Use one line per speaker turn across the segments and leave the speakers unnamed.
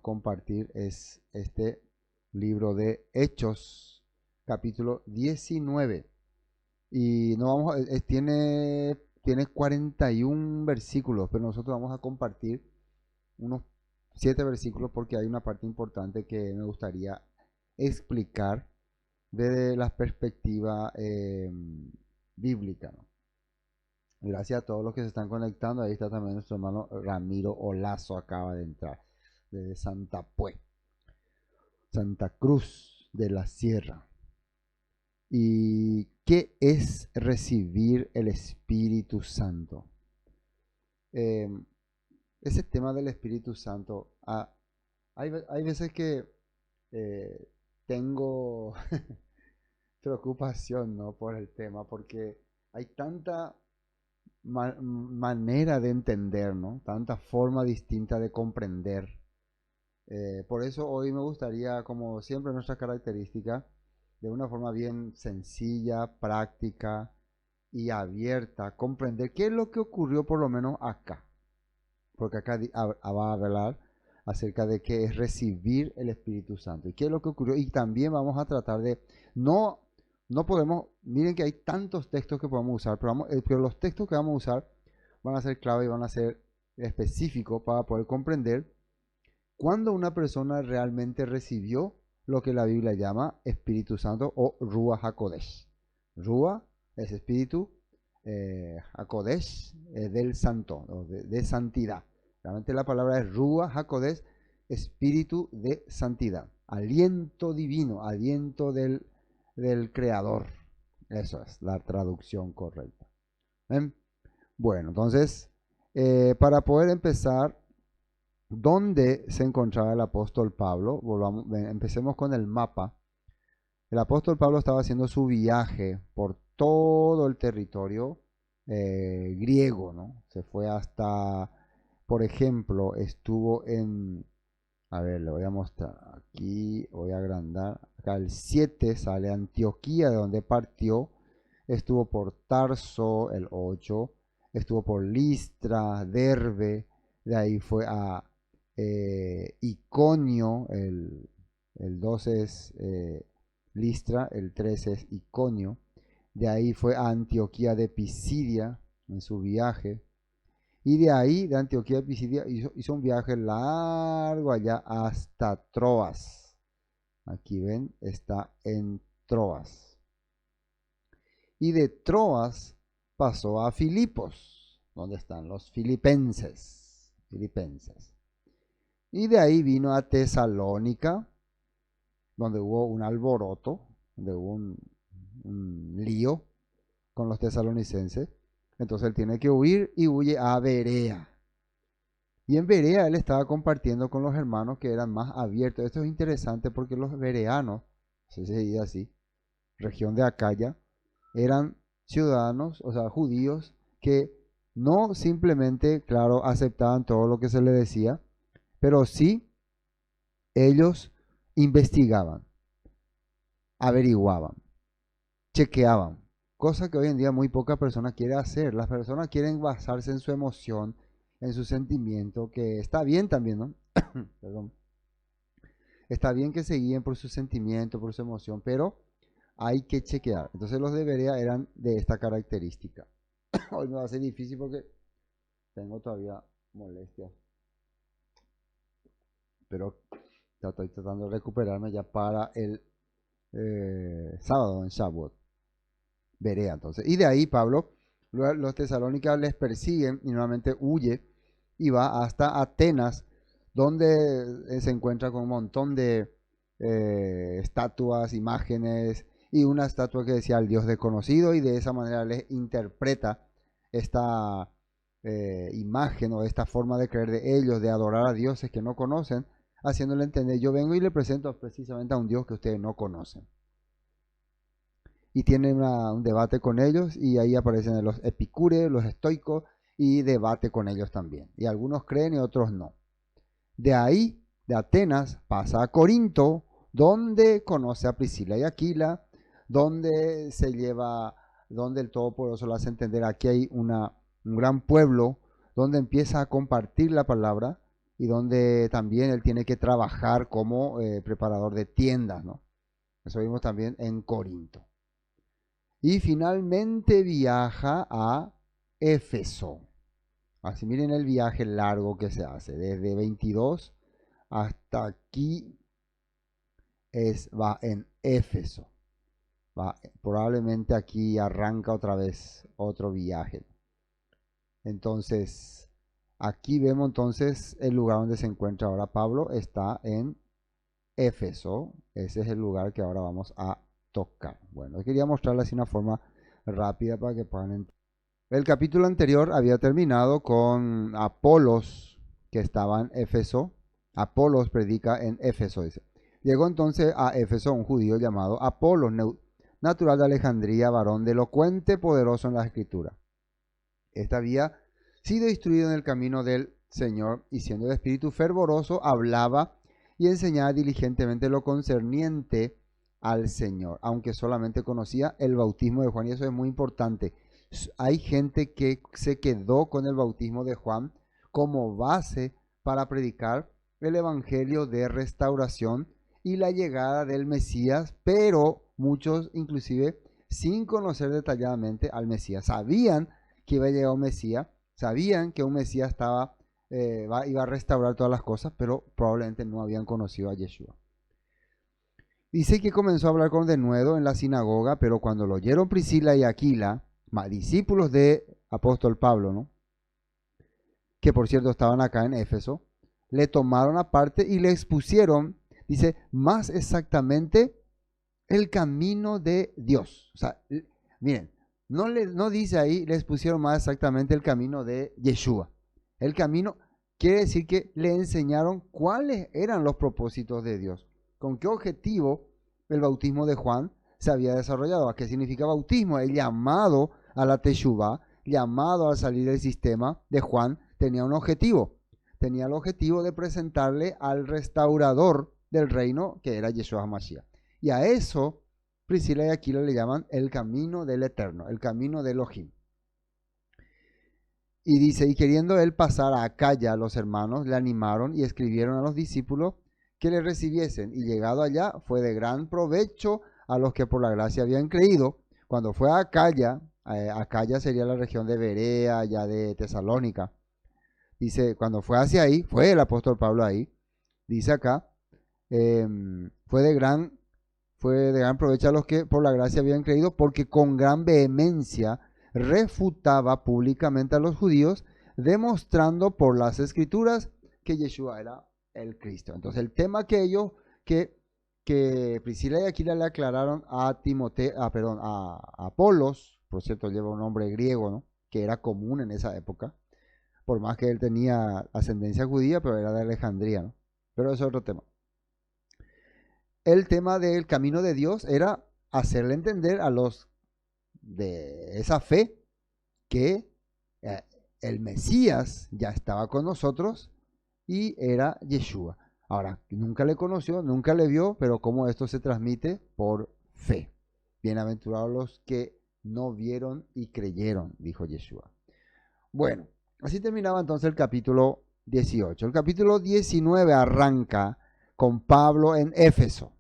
compartir es este libro de Hechos, capítulo 19. Y no vamos tiene 41 versículos, pero nosotros vamos a compartir unos 7 versículos porque hay una parte importante que me gustaría explicar desde la perspectiva bíblica, ¿no? Gracias a todos los que se están conectando. Ahí está también nuestro hermano Ramiro Olazo, acaba de entrar desde Santa Cruz de la Sierra. ¿Y qué es recibir el Espíritu Santo? Ese tema del Espíritu Santo, hay veces que tengo preocupación, ¿no?, por el tema, porque hay tanta manera de entender, ¿no?, tanta forma distinta de comprender. Por eso hoy me gustaría, como siempre, nuestra característica, de una forma bien sencilla, práctica y abierta, comprender qué es lo que ocurrió por lo menos acá. Porque acá va a hablar acerca de qué es recibir el Espíritu Santo y qué es lo que ocurrió. Y también vamos a tratar de, no podemos, miren que hay tantos textos que podemos usar, pero los textos que vamos a usar van a ser clave y van a ser específicos para poder comprender cuándo una persona realmente recibió lo que la Biblia llama Espíritu Santo o Ruach HaKodesh. Ruach es espíritu, HaKodesh es del santo, de santidad. Realmente la palabra es Ruach HaKodesh, espíritu de santidad. Aliento divino, aliento del Creador. Eso es la traducción correcta. ¿Ven? Bueno, entonces, para poder empezar, ¿dónde se encontraba el apóstol Pablo? Empecemos con el mapa. El apóstol Pablo estaba haciendo su viaje por todo el territorio griego, ¿no? Se fue hasta, por ejemplo, estuvo a ver, le voy a mostrar, aquí voy a agrandar, acá el 7 sale Antioquía, de donde partió, estuvo por Tarso, el 8, estuvo por Listra, Derbe, de ahí fue a Iconio, el 12 es Listra, el 13 es Iconio, de ahí fue a Antioquía de Pisidia en su viaje, y de ahí, de Antioquía de Pisidia, hizo un viaje largo allá hasta Troas. Aquí ven, está en Troas. Y de Troas pasó a Filipos, donde están los filipenses. Y de ahí vino a Tesalónica, donde hubo un alboroto, donde hubo un lío con los tesalonicenses. Entonces él tiene que huir y huye a Berea. Y en Berea él estaba compartiendo con los hermanos que eran más abiertos. Esto es interesante porque los bereanos, se dice así, región de Acaya, eran ciudadanos, o sea, judíos, que no simplemente, claro, aceptaban todo lo que se les decía, pero sí ellos investigaban, averiguaban, chequeaban, cosa que hoy en día muy pocas personas quieren hacer. Las personas quieren basarse en su emoción, en su sentimiento, que está bien también, ¿no? Perdón. Está bien que se guíen por su sentimiento, por su emoción, pero hay que chequear. Entonces los de Berea eran de esta característica. Hoy me va a ser difícil porque tengo todavía molestias, pero estoy tratando de recuperarme ya para el sábado en Shavuot. Berea, entonces. Y de ahí Pablo, los tesalónicas les persiguen y nuevamente huye y va hasta Atenas, donde se encuentra con un montón de estatuas, imágenes y una estatua que decía el Dios desconocido, y de esa manera les interpreta esta imagen o esta forma de creer de ellos, de adorar a dioses que no conocen, haciéndole entender: yo vengo y le presento precisamente a un Dios que ustedes no conocen. Y tiene un debate con ellos, y ahí aparecen los epicúreos, los estoicos, y debate con ellos también. Y algunos creen y otros no. De ahí, de Atenas, pasa a Corinto, donde conoce a Priscila y Aquila, donde el Todopoderoso le hace entender: aquí hay un gran pueblo, donde empieza a compartir la palabra, y donde también él tiene que trabajar como preparador de tiendas, ¿no? Eso vimos también en Corinto. Y finalmente viaja a Éfeso. Así miren el viaje largo que se hace, desde 22 hasta aquí va en Éfeso. Probablemente aquí arranca otra vez otro viaje. Entonces, aquí vemos entonces el lugar donde se encuentra ahora Pablo, está en Éfeso. Ese es el lugar que ahora vamos a tocar. Bueno, quería mostrarles así una forma rápida para que puedan entender. El capítulo anterior había terminado con Apolos, que estaba en Éfeso. Apolos predica en Éfeso, dice. Llegó entonces a Éfeso un judío llamado Apolos, natural de Alejandría, varón de elocuente, poderoso en la escritura. Este había sido instruido en el camino del Señor y siendo de espíritu fervoroso, hablaba y enseñaba diligentemente lo concerniente al Señor, aunque solamente conocía el bautismo de Juan, y eso es muy importante. Hay gente que se quedó con el bautismo de Juan como base para predicar el evangelio de restauración y la llegada del Mesías, pero muchos inclusive sin conocer detalladamente al Mesías. Sabían que iba a llegar un Mesías, sabían que un Mesías iba a restaurar todas las cosas, pero probablemente no habían conocido a Yeshua. Dice que comenzó a hablar con denuedo en la sinagoga, pero cuando lo oyeron Priscila y Aquila, discípulos de apóstol Pablo, ¿no?, que por cierto estaban acá en Éfeso, le tomaron aparte y le expusieron, dice, más exactamente el camino de Dios. O sea, miren, no dice ahí, les pusieron más exactamente el camino de Yeshua. El camino quiere decir que le enseñaron cuáles eran los propósitos de Dios, con qué objetivo el bautismo de Juan se había desarrollado. ¿A qué significa bautismo? El llamado a la Teshuvá, llamado a salir del sistema de Juan, tenía un objetivo. Tenía el objetivo de presentarle al restaurador del reino, que era Yeshua HaMashiach. Y a eso Priscila y Aquila le llaman el camino del Eterno, el camino de Elohim. Y dice, y queriendo él pasar a Acaya, los hermanos le animaron y escribieron a los discípulos que le recibiesen. Y llegado allá, fue de gran provecho a los que por la gracia habían creído. Cuando fue a Acaya, Acaya sería la región de Berea, ya de Tesalónica. Dice, cuando fue hacia ahí, fue el apóstol Pablo ahí, dice acá, fue de gran provecho a los que por la gracia habían creído, porque con gran vehemencia refutaba públicamente a los judíos, demostrando por las escrituras que Yeshua era el Cristo. Entonces el tema que Priscila y Aquila le aclararon a Apolos, por cierto lleva un nombre griego, ¿no?, que era común en esa época, por más que él tenía ascendencia judía, pero era de Alejandría, ¿no? Pero eso es otro tema. El tema del camino de Dios era hacerle entender a los de esa fe que el Mesías ya estaba con nosotros y era Yeshua. Ahora, nunca le conoció, nunca le vio, pero como esto se transmite por fe. Bienaventurados los que no vieron y creyeron, dijo Yeshua. Bueno, así terminaba entonces el capítulo 18. El capítulo 19 arranca con Pablo en Éfeso.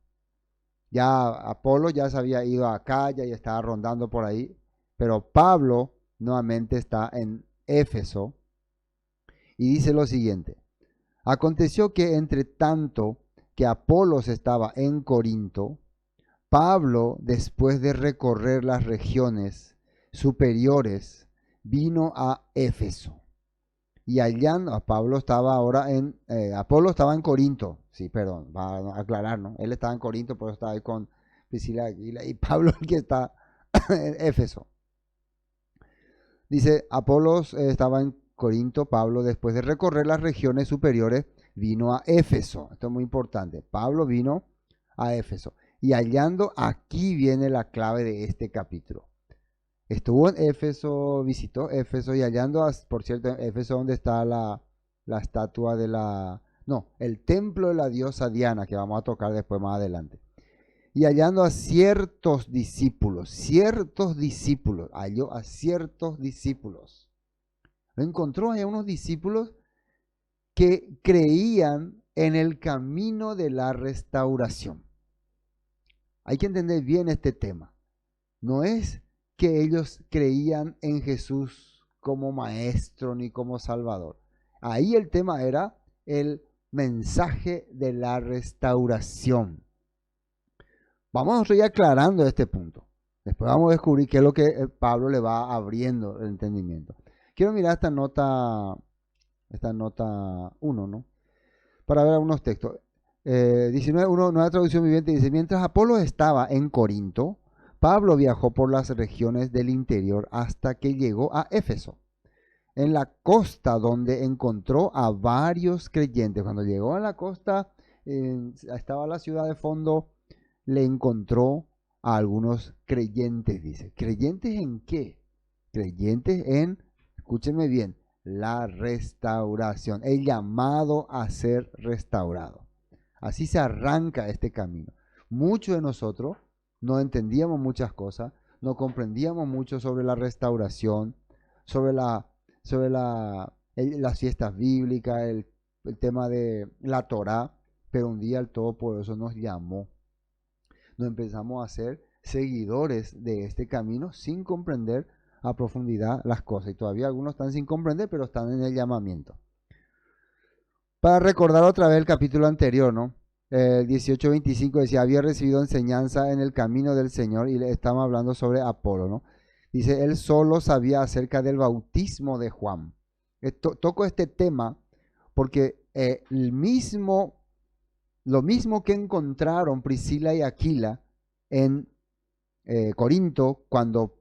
Ya Apolo ya se había ido acá, ya estaba rondando por ahí, pero Pablo nuevamente está en Éfeso y dice lo siguiente: aconteció que entre tanto que Apolos estaba en Corinto, Pablo, después de recorrer las regiones superiores, vino a Éfeso. Y allá Pablo estaba ahora Apolo estaba en Corinto, sí, perdón, va a aclarar, ¿no? Él estaba en Corinto, por eso estaba ahí con Priscila y Pablo el que está en Éfeso. Dice, Apolos estaba en Corinto, Pablo después de recorrer las regiones superiores vino a Éfeso. Esto es muy importante. Pablo vino a Éfeso. Y hallando, aquí viene la clave de este capítulo. Estuvo en Éfeso, visitó Éfeso y hallando, por cierto, en Éfeso donde está la estatua de el templo de la diosa Diana, que vamos a tocar después más adelante. Y hallando a ciertos discípulos, halló a ciertos discípulos. Lo encontró a unos discípulos que creían en el camino de la restauración. Hay que entender bien este tema. No es que ellos creían en Jesús como maestro ni como salvador. Ahí el tema era el mensaje de la restauración. Vamos a ir aclarando este punto. Después vamos a descubrir qué es lo que Pablo le va abriendo el entendimiento. Quiero mirar esta nota 1, ¿no? Para ver algunos textos. 19.1, nueva traducción viviente, dice: mientras Apolo estaba en Corinto, Pablo viajó por las regiones del interior hasta que llegó a Éfeso, en la costa, donde encontró a varios creyentes. Cuando llegó a la costa, estaba la ciudad de fondo, le encontró a algunos creyentes, dice. ¿Creyentes en qué? Creyentes en, escúchenme bien, la restauración, el llamado a ser restaurado. Así se arranca este camino. Muchos de nosotros no entendíamos muchas cosas, no comprendíamos mucho sobre la restauración, sobre las fiestas bíblicas, el tema de la Torá, pero un día el Todopoderoso nos llamó. Nos empezamos a ser seguidores de este camino sin comprender a profundidad las cosas. Y todavía algunos están sin comprender, pero están en el llamamiento. Para recordar otra vez el capítulo anterior, ¿no? 18:25 decía: había recibido enseñanza en el camino del Señor, y le estamos hablando sobre Apolo, ¿no? Dice: él solo sabía acerca del bautismo de Juan. Toco este tema porque lo mismo que encontraron Priscila y Aquila en Corinto, cuando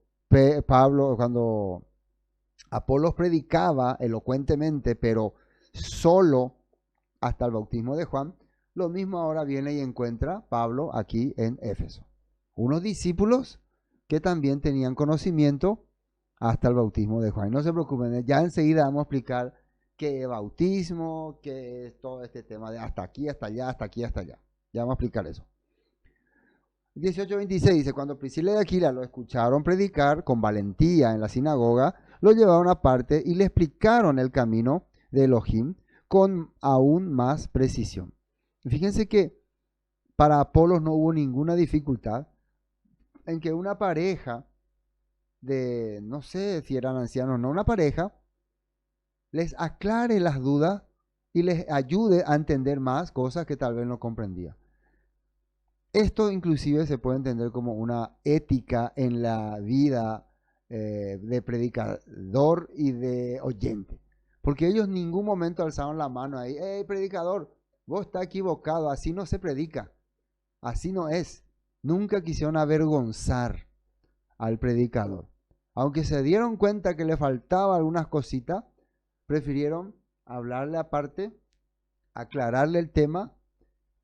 Apolos predicaba elocuentemente, pero solo hasta el bautismo de Juan, lo mismo ahora viene y encuentra Pablo aquí en Éfeso. Unos discípulos que también tenían conocimiento hasta el bautismo de Juan. Y no se preocupen, ya enseguida vamos a explicar qué es bautismo, qué es todo este tema de hasta aquí, hasta allá, hasta aquí, hasta allá. Ya vamos a explicar eso. 18:26 dice: cuando Priscila y Aquila lo escucharon predicar con valentía en la sinagoga, lo llevaron aparte y le explicaron el camino de Elohim con aún más precisión. Fíjense que para Apolos no hubo ninguna dificultad en que una pareja de, no sé si eran ancianos o no, una pareja les aclare las dudas y les ayude a entender más cosas que tal vez no comprendía. Esto inclusive se puede entender como una ética en la vida de predicador y de oyente. Porque ellos en ningún momento alzaron la mano ahí: hey, predicador, vos estás equivocado, así no se predica, así no es. Nunca quisieron avergonzar al predicador. Aunque se dieron cuenta que le faltaba algunas cositas, prefirieron hablarle aparte, aclararle el tema,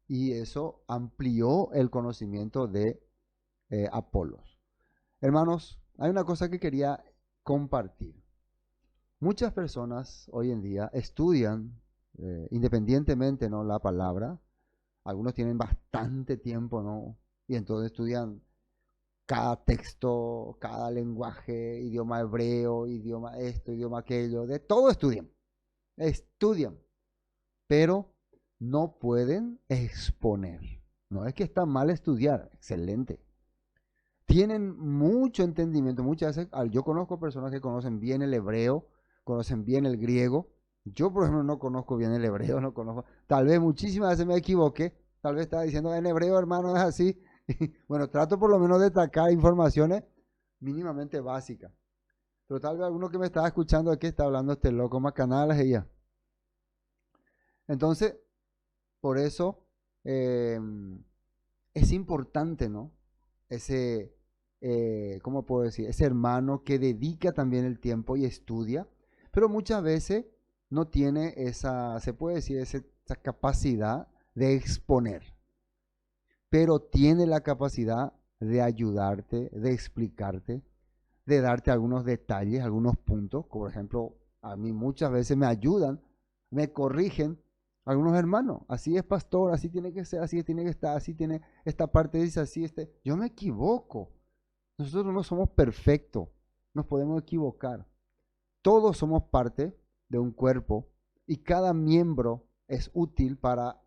y eso amplió el conocimiento de Apolos. Hermanos, hay una cosa que quería compartir. Muchas personas hoy en día estudian independientemente, ¿no?, la palabra. Algunos tienen bastante tiempo, ¿no?, y entonces estudian cada texto, cada lenguaje, idioma hebreo, idioma esto, idioma aquello, de todo estudian, pero no pueden exponer. No es que está mal estudiar, excelente. Tienen mucho entendimiento. Muchas veces yo conozco personas que conocen bien el hebreo, conocen bien el griego. Yo, por ejemplo, no conozco bien el hebreo, no conozco. Tal vez muchísimas veces me equivoqué. Tal vez estaba diciendo en hebreo, hermano, es así. Bueno, trato por lo menos de destacar informaciones mínimamente básicas. Pero tal vez alguno que me estaba escuchando aquí está hablando este loco macanales y ya. Entonces, por eso es importante, ¿no? ¿Cómo puedo decir? Ese hermano que dedica también el tiempo y estudia, pero muchas veces no tiene se puede decir, esa capacidad de exponer, pero tiene la capacidad de ayudarte, de explicarte, de darte algunos detalles, algunos puntos. Por ejemplo, a mí muchas veces me ayudan, me corrigen algunos hermanos: así es, pastor, así tiene que ser, así tiene que estar, así tiene, esta parte dice así, yo me equivoco. Nosotros no somos perfectos, nos podemos equivocar. Todos somos parte de un cuerpo y cada miembro es útil para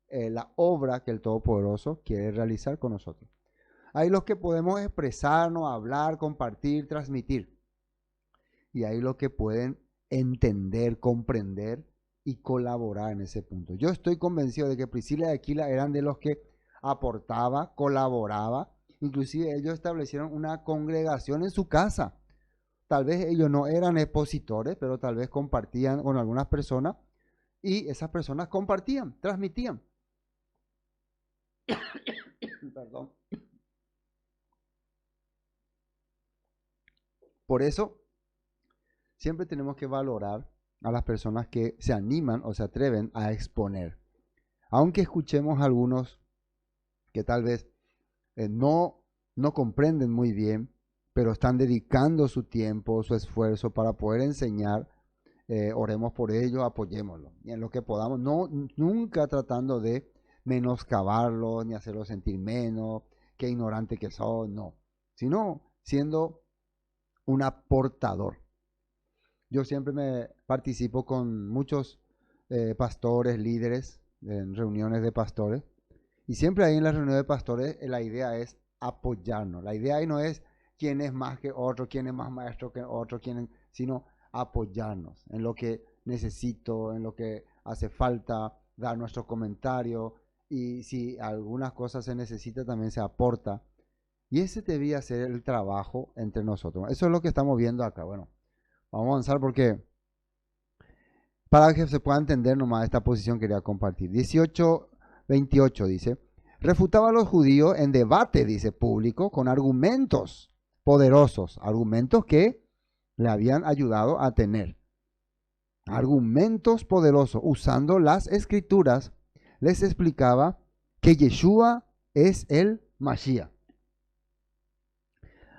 la obra que el Todopoderoso quiere realizar con nosotros. Hay los que podemos expresarnos, hablar, compartir, transmitir. Y hay los que pueden entender, comprender y colaborar en ese punto. Yo estoy convencido de que Priscila y Aquila eran de los que aportaba, colaboraba. Inclusive ellos establecieron una congregación en su casa. Tal vez ellos no eran expositores, pero tal vez compartían con algunas personas y esas personas compartían, transmitían. Perdón. Por eso, siempre tenemos que valorar a las personas que se animan o se atreven a exponer. Aunque escuchemos a algunos que tal vez no comprenden muy bien, pero están dedicando su tiempo, su esfuerzo para poder enseñar, oremos por ellos, apoyémoslo. Y en lo que podamos, nunca tratando de menoscabarlos, ni hacerlos sentir menos, qué ignorante que son, no. Sino siendo un aportador. Yo siempre me participo con muchos pastores, líderes, en reuniones de pastores. Y siempre ahí en las reuniones de pastores la idea es apoyarnos. La idea ahí no es quién es más que otro, quién es más maestro que otro, sino apoyarnos en lo que necesito, en lo que hace falta, dar nuestro comentario. Y si algunas cosas se necesita, también se aporta. Y ese debía ser el trabajo entre nosotros. Eso es lo que estamos viendo acá. Bueno, vamos a avanzar porque para que se pueda entender nomás esta posición quería compartir. 18:28 dice, refutaba a los judíos en debate, dice, público, con argumentos poderosos, argumentos que le habían ayudado a tener. Argumentos poderosos, usando las escrituras, les explicaba que Yeshua es el Mashiach.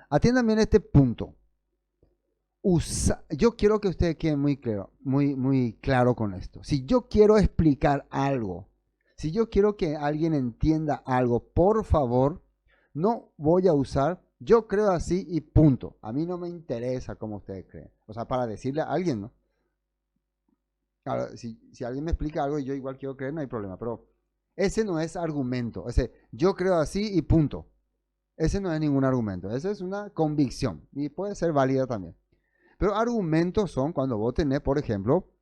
Atiendan bien este punto. Yo quiero que ustedes queden muy claro con esto. Si yo quiero explicar algo, si yo quiero que alguien entienda algo, por favor, no voy a usar yo creo así y punto. A mí no me interesa como ustedes creen. O sea, para decirle a alguien, ¿no? Claro, si alguien me explica algo y yo igual quiero creer, no hay problema. Pero ese no es argumento. Ese yo creo así y punto. Ese no es ningún argumento. Esa es una convicción y puede ser válida también. Pero argumentos son cuando vos tenés, por ejemplo,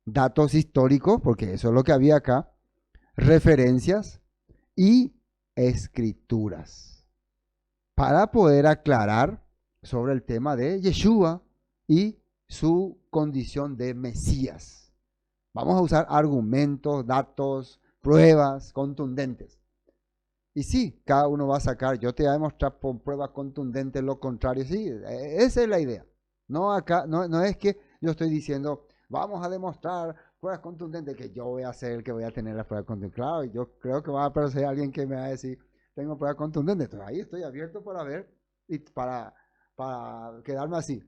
datos históricos, porque eso es lo que había acá, referencias y escrituras, para poder aclarar sobre el tema de Yeshua y su condición de Mesías. Vamos a usar argumentos, datos, pruebas contundentes. Y sí, cada uno va a sacar, yo te voy a demostrar por pruebas contundentes lo contrario. Sí, esa es la idea. No, acá, no es que yo estoy diciendo, vamos a demostrar pruebas contundentes, que yo voy a ser el que voy a tener las pruebas contundentes. Claro, yo creo que va a aparecer alguien que me va a decir, tengo pruebas contundentes. Entonces ahí estoy abierto para ver y para quedarme así.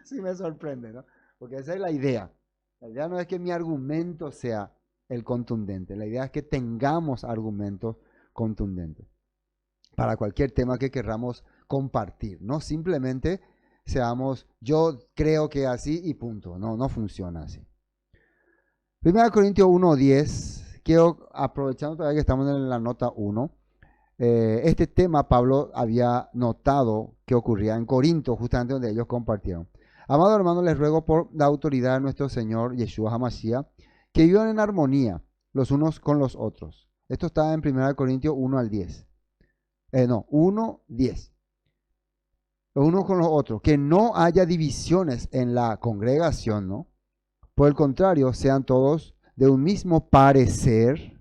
Sí me sorprende, ¿no? Porque esa es la idea. La idea no es que mi argumento sea el contundente. La idea es que tengamos argumentos contundentes para cualquier tema que querramos compartir. No simplemente seamos, yo creo que así y punto. No funciona así. 1 Corintios 1:10, quiero, aprovechando todavía que estamos en la nota 1, este tema Pablo había notado que ocurría en Corinto, justamente donde ellos compartieron. Amado hermano, les ruego por la autoridad de nuestro Señor Yeshua HaMashiach, que vivan en armonía los unos con los otros. Esto está en 1 Corintios 1:10. 1:10. Los unos con los otros. Que no haya divisiones en la congregación, ¿no? Por el contrario, sean todos de un mismo parecer,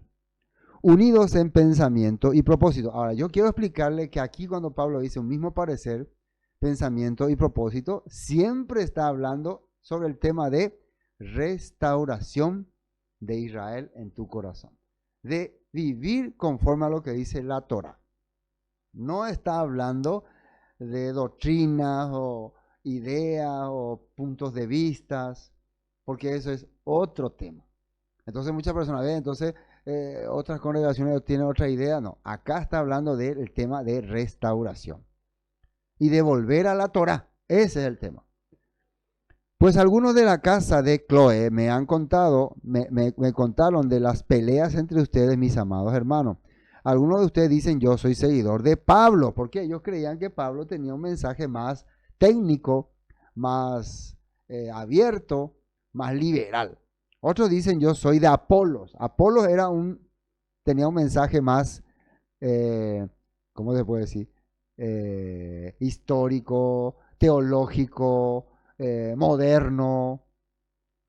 unidos en pensamiento y propósito. Ahora, yo quiero explicarle que aquí cuando Pablo dice un mismo parecer, pensamiento y propósito, siempre está hablando sobre el tema de restauración de Israel en tu corazón. De vivir conforme a lo que dice la Torah. No está hablando de doctrinas o ideas o puntos de vistas, porque eso es otro tema. Entonces muchas personas ven, entonces otras congregaciones tienen otra idea. No, acá está hablando del tema de restauración y de volver a la Torah. Ese es el tema. Pues algunos de la casa de Cloé me han contado, me contaron de las peleas entre ustedes, mis amados hermanos. Algunos de ustedes dicen, yo soy seguidor de Pablo, porque ellos creían que Pablo tenía un mensaje más técnico, más abierto, más liberal. Otros dicen, yo soy de Apolos. Apolos tenía un mensaje más, ¿cómo se puede decir? Histórico, teológico, moderno.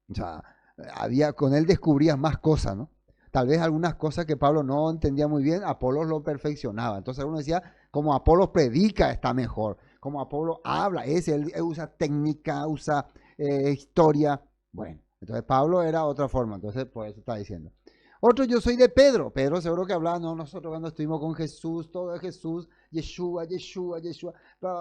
O sea, con él descubrías más cosas, ¿no? Tal vez algunas cosas que Pablo no entendía muy bien, Apolos lo perfeccionaba. Entonces uno decía, como Apolos predica está mejor, como Apolos habla, él usa técnica, usa historia. Bueno, entonces Pablo era otra forma, entonces por eso está diciendo. Otro, yo soy de Pedro. Pedro seguro que hablaba, no, nosotros cuando estuvimos con Jesús, todo es Jesús, Yeshua,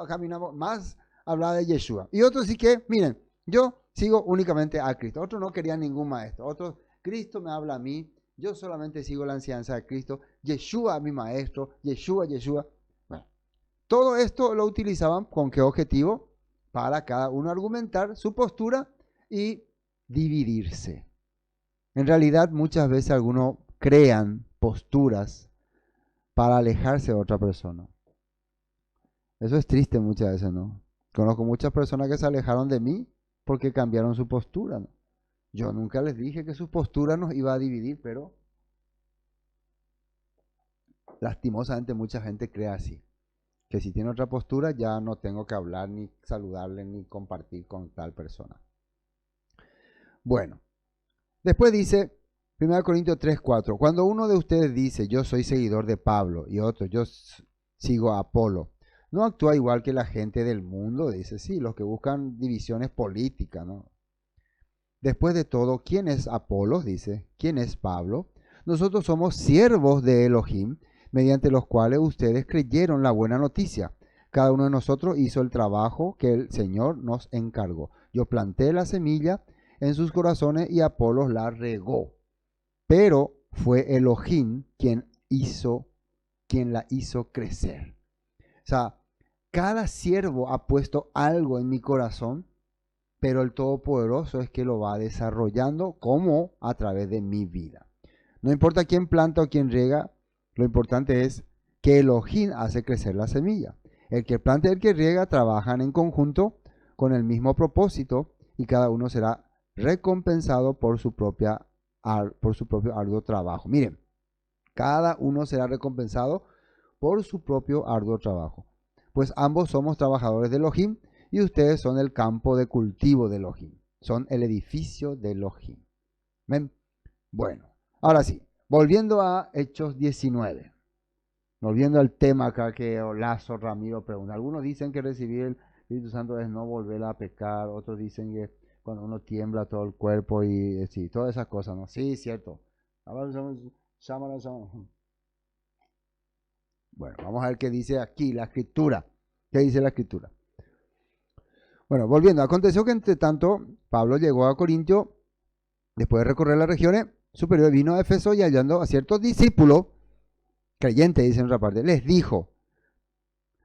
caminamos, más hablaba de Yeshua. Y otros sí que, miren, yo sigo únicamente a Cristo. Otros no querían ningún maestro. Otros, Cristo me habla a mí, yo solamente sigo la enseñanza de Cristo, Yeshua mi maestro, Yeshua. Bueno, todo esto lo utilizaban con qué objetivo? Para cada uno argumentar su postura y dividirse. En realidad muchas veces algunos crean posturas para alejarse de otra persona. Eso es triste muchas veces, ¿no? Conozco muchas personas que se alejaron de mí porque cambiaron su postura, ¿no? Yo nunca les dije que su postura nos iba a dividir, pero lastimosamente mucha gente cree así. Que si tiene otra postura ya no tengo que hablar, ni saludarle, ni compartir con tal persona. Bueno, después dice 1 Corintios 3:4, cuando uno de ustedes dice yo soy seguidor de Pablo y otro yo sigo a Apolo, no actúa igual que la gente del mundo, dice, sí, los que buscan divisiones políticas, ¿no? Después de todo, ¿quién es Apolo? Dice, ¿quién es Pablo? Nosotros somos siervos de Elohim, mediante los cuales ustedes creyeron la buena noticia. Cada uno de nosotros hizo el trabajo que el Señor nos encargó. Yo planté la semilla en sus corazones y Apolos la regó. Pero fue Elohim quien la hizo crecer. O sea, cada siervo ha puesto algo en mi corazón, pero el Todopoderoso es que lo va desarrollando como a través de mi vida. No importa quién planta o quién riega, lo importante es que Elohim hace crecer la semilla. El que planta y el que riega trabajan en conjunto con el mismo propósito y cada uno será recompensado por su propio arduo trabajo. Miren, cada uno será recompensado por su propio arduo trabajo. Pues ambos somos trabajadores de Elohim y ustedes son el campo de cultivo de Elohim. Son el edificio de Elohim. ¿Ven? Bueno, ahora sí, volviendo a Hechos 19. Volviendo al tema acá que Olazo Ramiro pregunta. Algunos dicen que recibir el Espíritu Santo es no volver a pecar. Otros dicen que cuando uno tiembla todo el cuerpo y sí, todas esas cosas, ¿no? Sí, cierto. Bueno, vamos a ver qué dice aquí la Escritura. ¿Qué dice la Escritura? Bueno, volviendo, aconteció que entre tanto Pablo llegó a Corintio, después de recorrer las regiones superiores, vino a Éfeso y hallando a ciertos discípulos, creyentes, dice en otra parte, les dijo,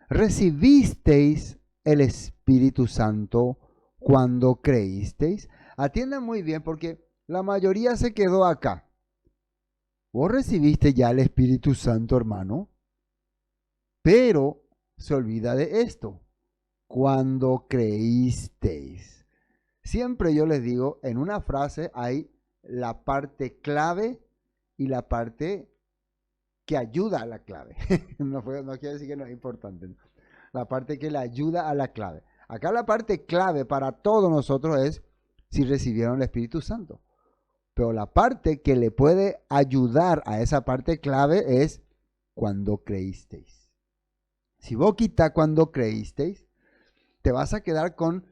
¿recibisteis el Espíritu Santo cuando creísteis? Atiendan muy bien porque la mayoría se quedó acá. ¿Vos recibiste ya el Espíritu Santo, hermano? Pero se olvida de esto. Cuando creísteis. Siempre yo les digo, en una frase hay la parte clave y la parte que ayuda a la clave. No quiere decir que no es importante, ¿no? La parte que le ayuda a la clave. Acá la parte clave para todos nosotros es si recibieron el Espíritu Santo. Pero la parte que le puede ayudar a esa parte clave es cuando creísteis. Si vos quitas cuando creísteis, te vas a quedar con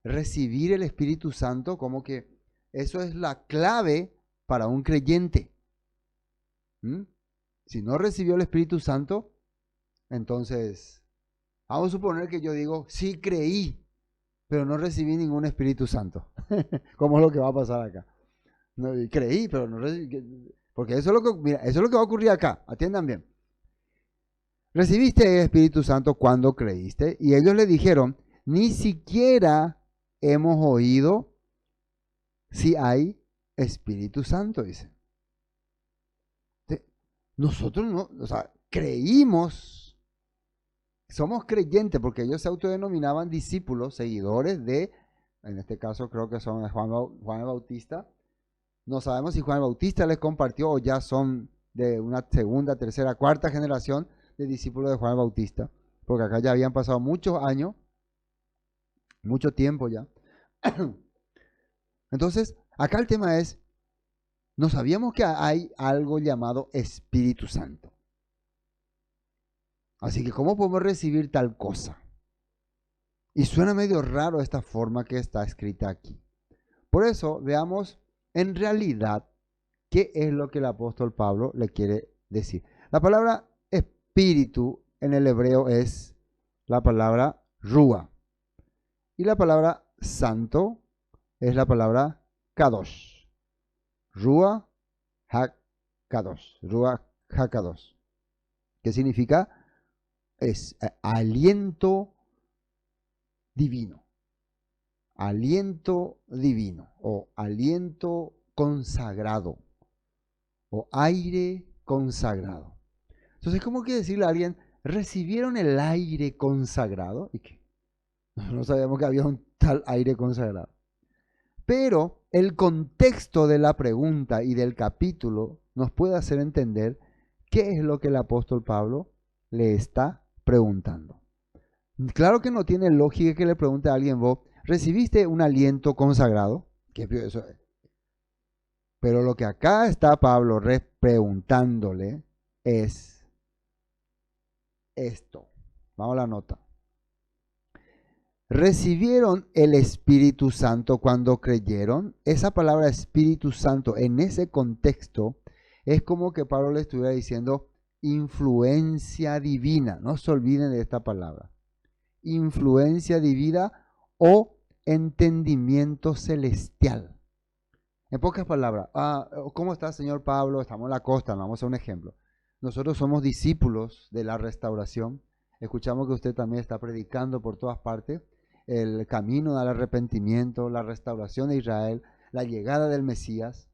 recibir el Espíritu Santo, como que eso es la clave para un creyente. Si no recibió el Espíritu Santo, entonces vamos a suponer que yo digo, sí creí, pero no recibí ningún Espíritu Santo. ¿Cómo es lo que va a pasar acá? No, creí, pero no recibí. Porque eso es lo que, mira, eso es lo que va a ocurrir acá. Atiendan bien. Recibiste el Espíritu Santo cuando creíste, y ellos le dijeron, ni siquiera hemos oído si hay Espíritu Santo? Dice. Nosotros no, o sea, creímos, somos creyentes porque ellos se autodenominaban discípulos, seguidores de, en este caso creo que son Juan el Bautista. No sabemos si Juan el Bautista les compartió o ya son de una segunda, tercera, cuarta generación de discípulos de Juan el Bautista, porque acá ya habían pasado muchos años, mucho tiempo ya. Entonces, acá el tema es, no sabíamos que hay algo llamado Espíritu Santo. Así que, ¿cómo podemos recibir tal cosa? Y suena medio raro esta forma que está escrita aquí. Por eso, veamos en realidad qué es lo que el apóstol Pablo le quiere decir. La palabra espíritu en el hebreo es la palabra rúa. Y la palabra santo es la palabra kadosh. Rúa ha-kadosh. Rúa ha-kadosh. ¿Qué significa? Es aliento divino. Aliento divino o aliento consagrado o aire consagrado. Entonces, ¿cómo quiere decirle a alguien, recibieron el aire consagrado? ¿Y qué? No sabíamos que había un tal aire consagrado. Pero el contexto de la pregunta y del capítulo nos puede hacer entender qué es lo que el apóstol Pablo le está preguntando. Claro que no tiene lógica que le pregunte a alguien, vos, ¿recibiste un aliento consagrado? ¿Qué eso es? Pero lo que acá está Pablo preguntándole es esto. Vamos a la nota. ¿Recibieron el Espíritu Santo cuando creyeron? Esa palabra Espíritu Santo en ese contexto es como que Pablo le estuviera diciendo influencia divina. No se olviden de esta palabra. Influencia divina o entendimiento celestial. En pocas palabras, ¿cómo está, señor Pablo? Estamos en la costa, vamos a hacer un ejemplo. Nosotros somos discípulos de la restauración. Escuchamos que usted también está predicando por todas partes el camino del arrepentimiento, la restauración de Israel, la llegada del Mesías.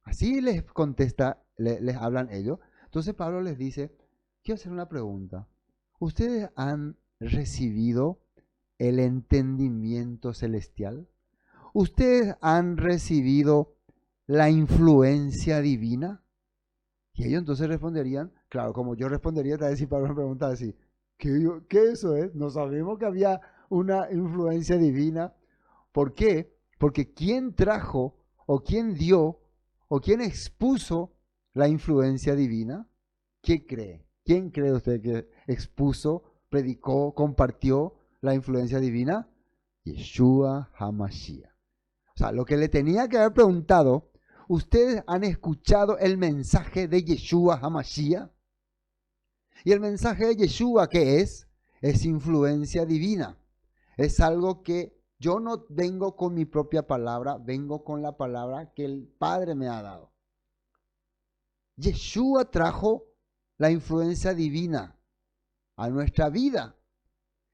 Así les contesta, les hablan ellos. Entonces Pablo les dice, quiero hacer una pregunta. ¿Ustedes han recibido el entendimiento celestial? ¿Ustedes han recibido la influencia divina? Y ellos entonces responderían, claro, como yo respondería, tal vez si Pablo me pregunta así, ¿qué eso es? No sabemos que había una influencia divina. ¿Por qué? Porque ¿quién trajo o quién dio o quién expuso la influencia divina? ¿Quién cree? ¿Quién cree usted que expuso, predicó, compartió la influencia divina? Yeshua HaMashiach. O sea, lo que le tenía que haber preguntado, ¿ustedes han escuchado el mensaje de Yeshua HaMashiach? Y el mensaje de Yeshua, ¿qué es? Es influencia divina. Es algo que yo no vengo con mi propia palabra, vengo con la palabra que el Padre me ha dado. Yeshua trajo la influencia divina a nuestra vida.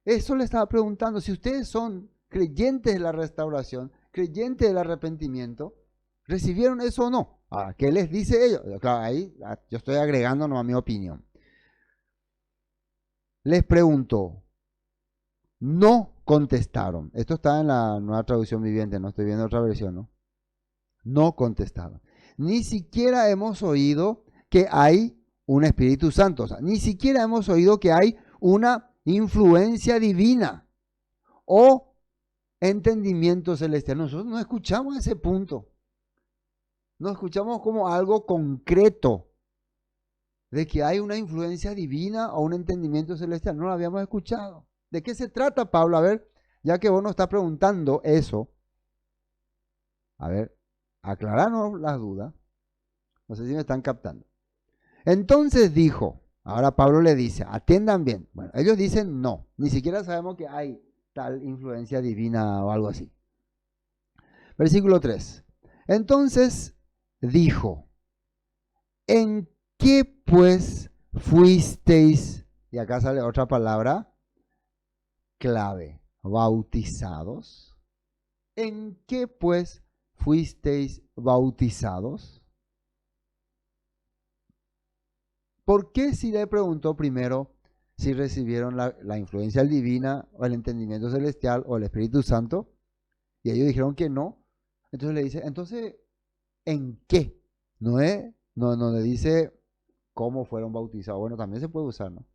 Eso le estaba preguntando. Si ustedes son creyentes de la restauración, creyentes del arrepentimiento, ¿recibieron eso o no? ¿Qué les dice ellos? Claro, ahí yo estoy agregando a mi opinión. Les pregunto, no contestaron. Esto está en la Nueva Traducción Viviente, no estoy viendo otra versión, ¿no? No contestaron. Ni siquiera hemos oído que hay un Espíritu Santo. O sea, ni siquiera hemos oído que hay una influencia divina o entendimiento celestial. Nosotros no escuchamos ese punto. No escuchamos como algo concreto de que hay una influencia divina o un entendimiento celestial. No lo habíamos escuchado. ¿De qué se trata, Pablo? A ver, ya que vos nos estás preguntando eso, a ver, aclaranos las dudas. No sé si me están captando. Entonces dijo, ahora Pablo le dice, atiendan bien. Bueno, ellos dicen no, ni siquiera sabemos que hay tal influencia divina o algo así. Versículo 3. Entonces dijo, ¿en qué pues fuisteis? Y acá sale otra palabra clave, bautizados. ¿en qué pues fuisteis bautizados? ¿Por qué si le preguntó primero si recibieron la influencia divina o el entendimiento celestial o el Espíritu Santo? Y ellos dijeron que no. Entonces le dice, entonces, ¿en qué? No le dice cómo fueron bautizados. Bueno, también se puede usar, ¿no?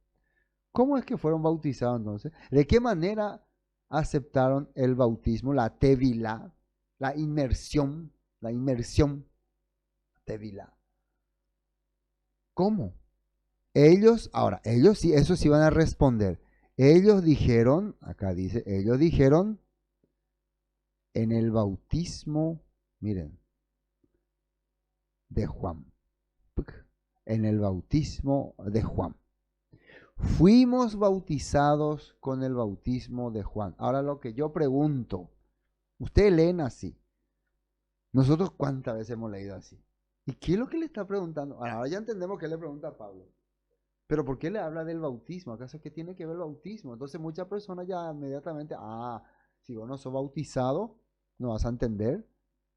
¿Cómo es que fueron bautizados entonces? ¿De qué manera aceptaron el bautismo, la tevilá, la inmersión, tevilá? ¿Cómo? Ellos sí, eso sí van a responder. Ellos dijeron, acá dice, ellos dijeron en el bautismo, miren, de Juan. En el bautismo de Juan. Fuimos bautizados con el bautismo de Juan. Ahora lo que yo pregunto, ustedes leen así. Nosotros cuántas veces hemos leído así. ¿Y qué es lo que le está preguntando? Ahora ya entendemos que le pregunta a Pablo. Pero ¿por qué le habla del bautismo? ¿Acaso qué tiene que ver el bautismo? Entonces muchas personas ya inmediatamente, si vos no sos bautizado, no vas a entender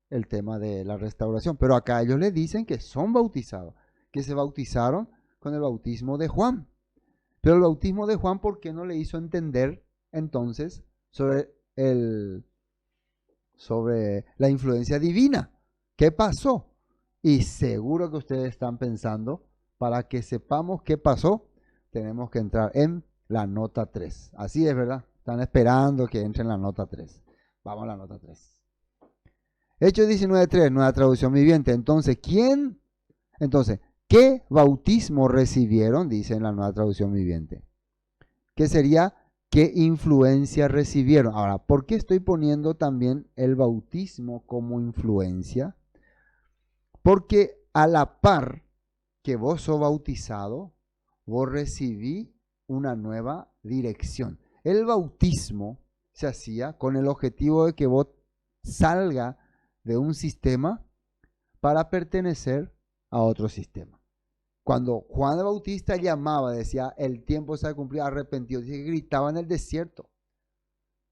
el tema de la restauración. Pero acá ellos le dicen que son bautizados, que se bautizaron con el bautismo de Juan. Pero el bautismo de Juan, ¿por qué no le hizo entender entonces sobre la influencia divina? ¿Qué pasó? Y seguro que ustedes están pensando, para que sepamos qué pasó, tenemos que entrar en la nota 3. Así es, ¿verdad? Están esperando que entre en la nota 3. Vamos a la nota 3. Hechos 19:3, nueva traducción viviente. Entonces, ¿qué bautismo recibieron? Dice en la nueva traducción viviente. ¿Qué sería? ¿Qué influencia recibieron? Ahora, ¿por qué estoy poniendo también el bautismo como influencia? Porque a la par que vos sos bautizado, vos recibí una nueva dirección. El bautismo se hacía con el objetivo de que vos salga de un sistema para pertenecer a otro sistema. Cuando Juan el Bautista llamaba, decía, el tiempo se ha cumplido, arrepentido, dice que gritaba en el desierto,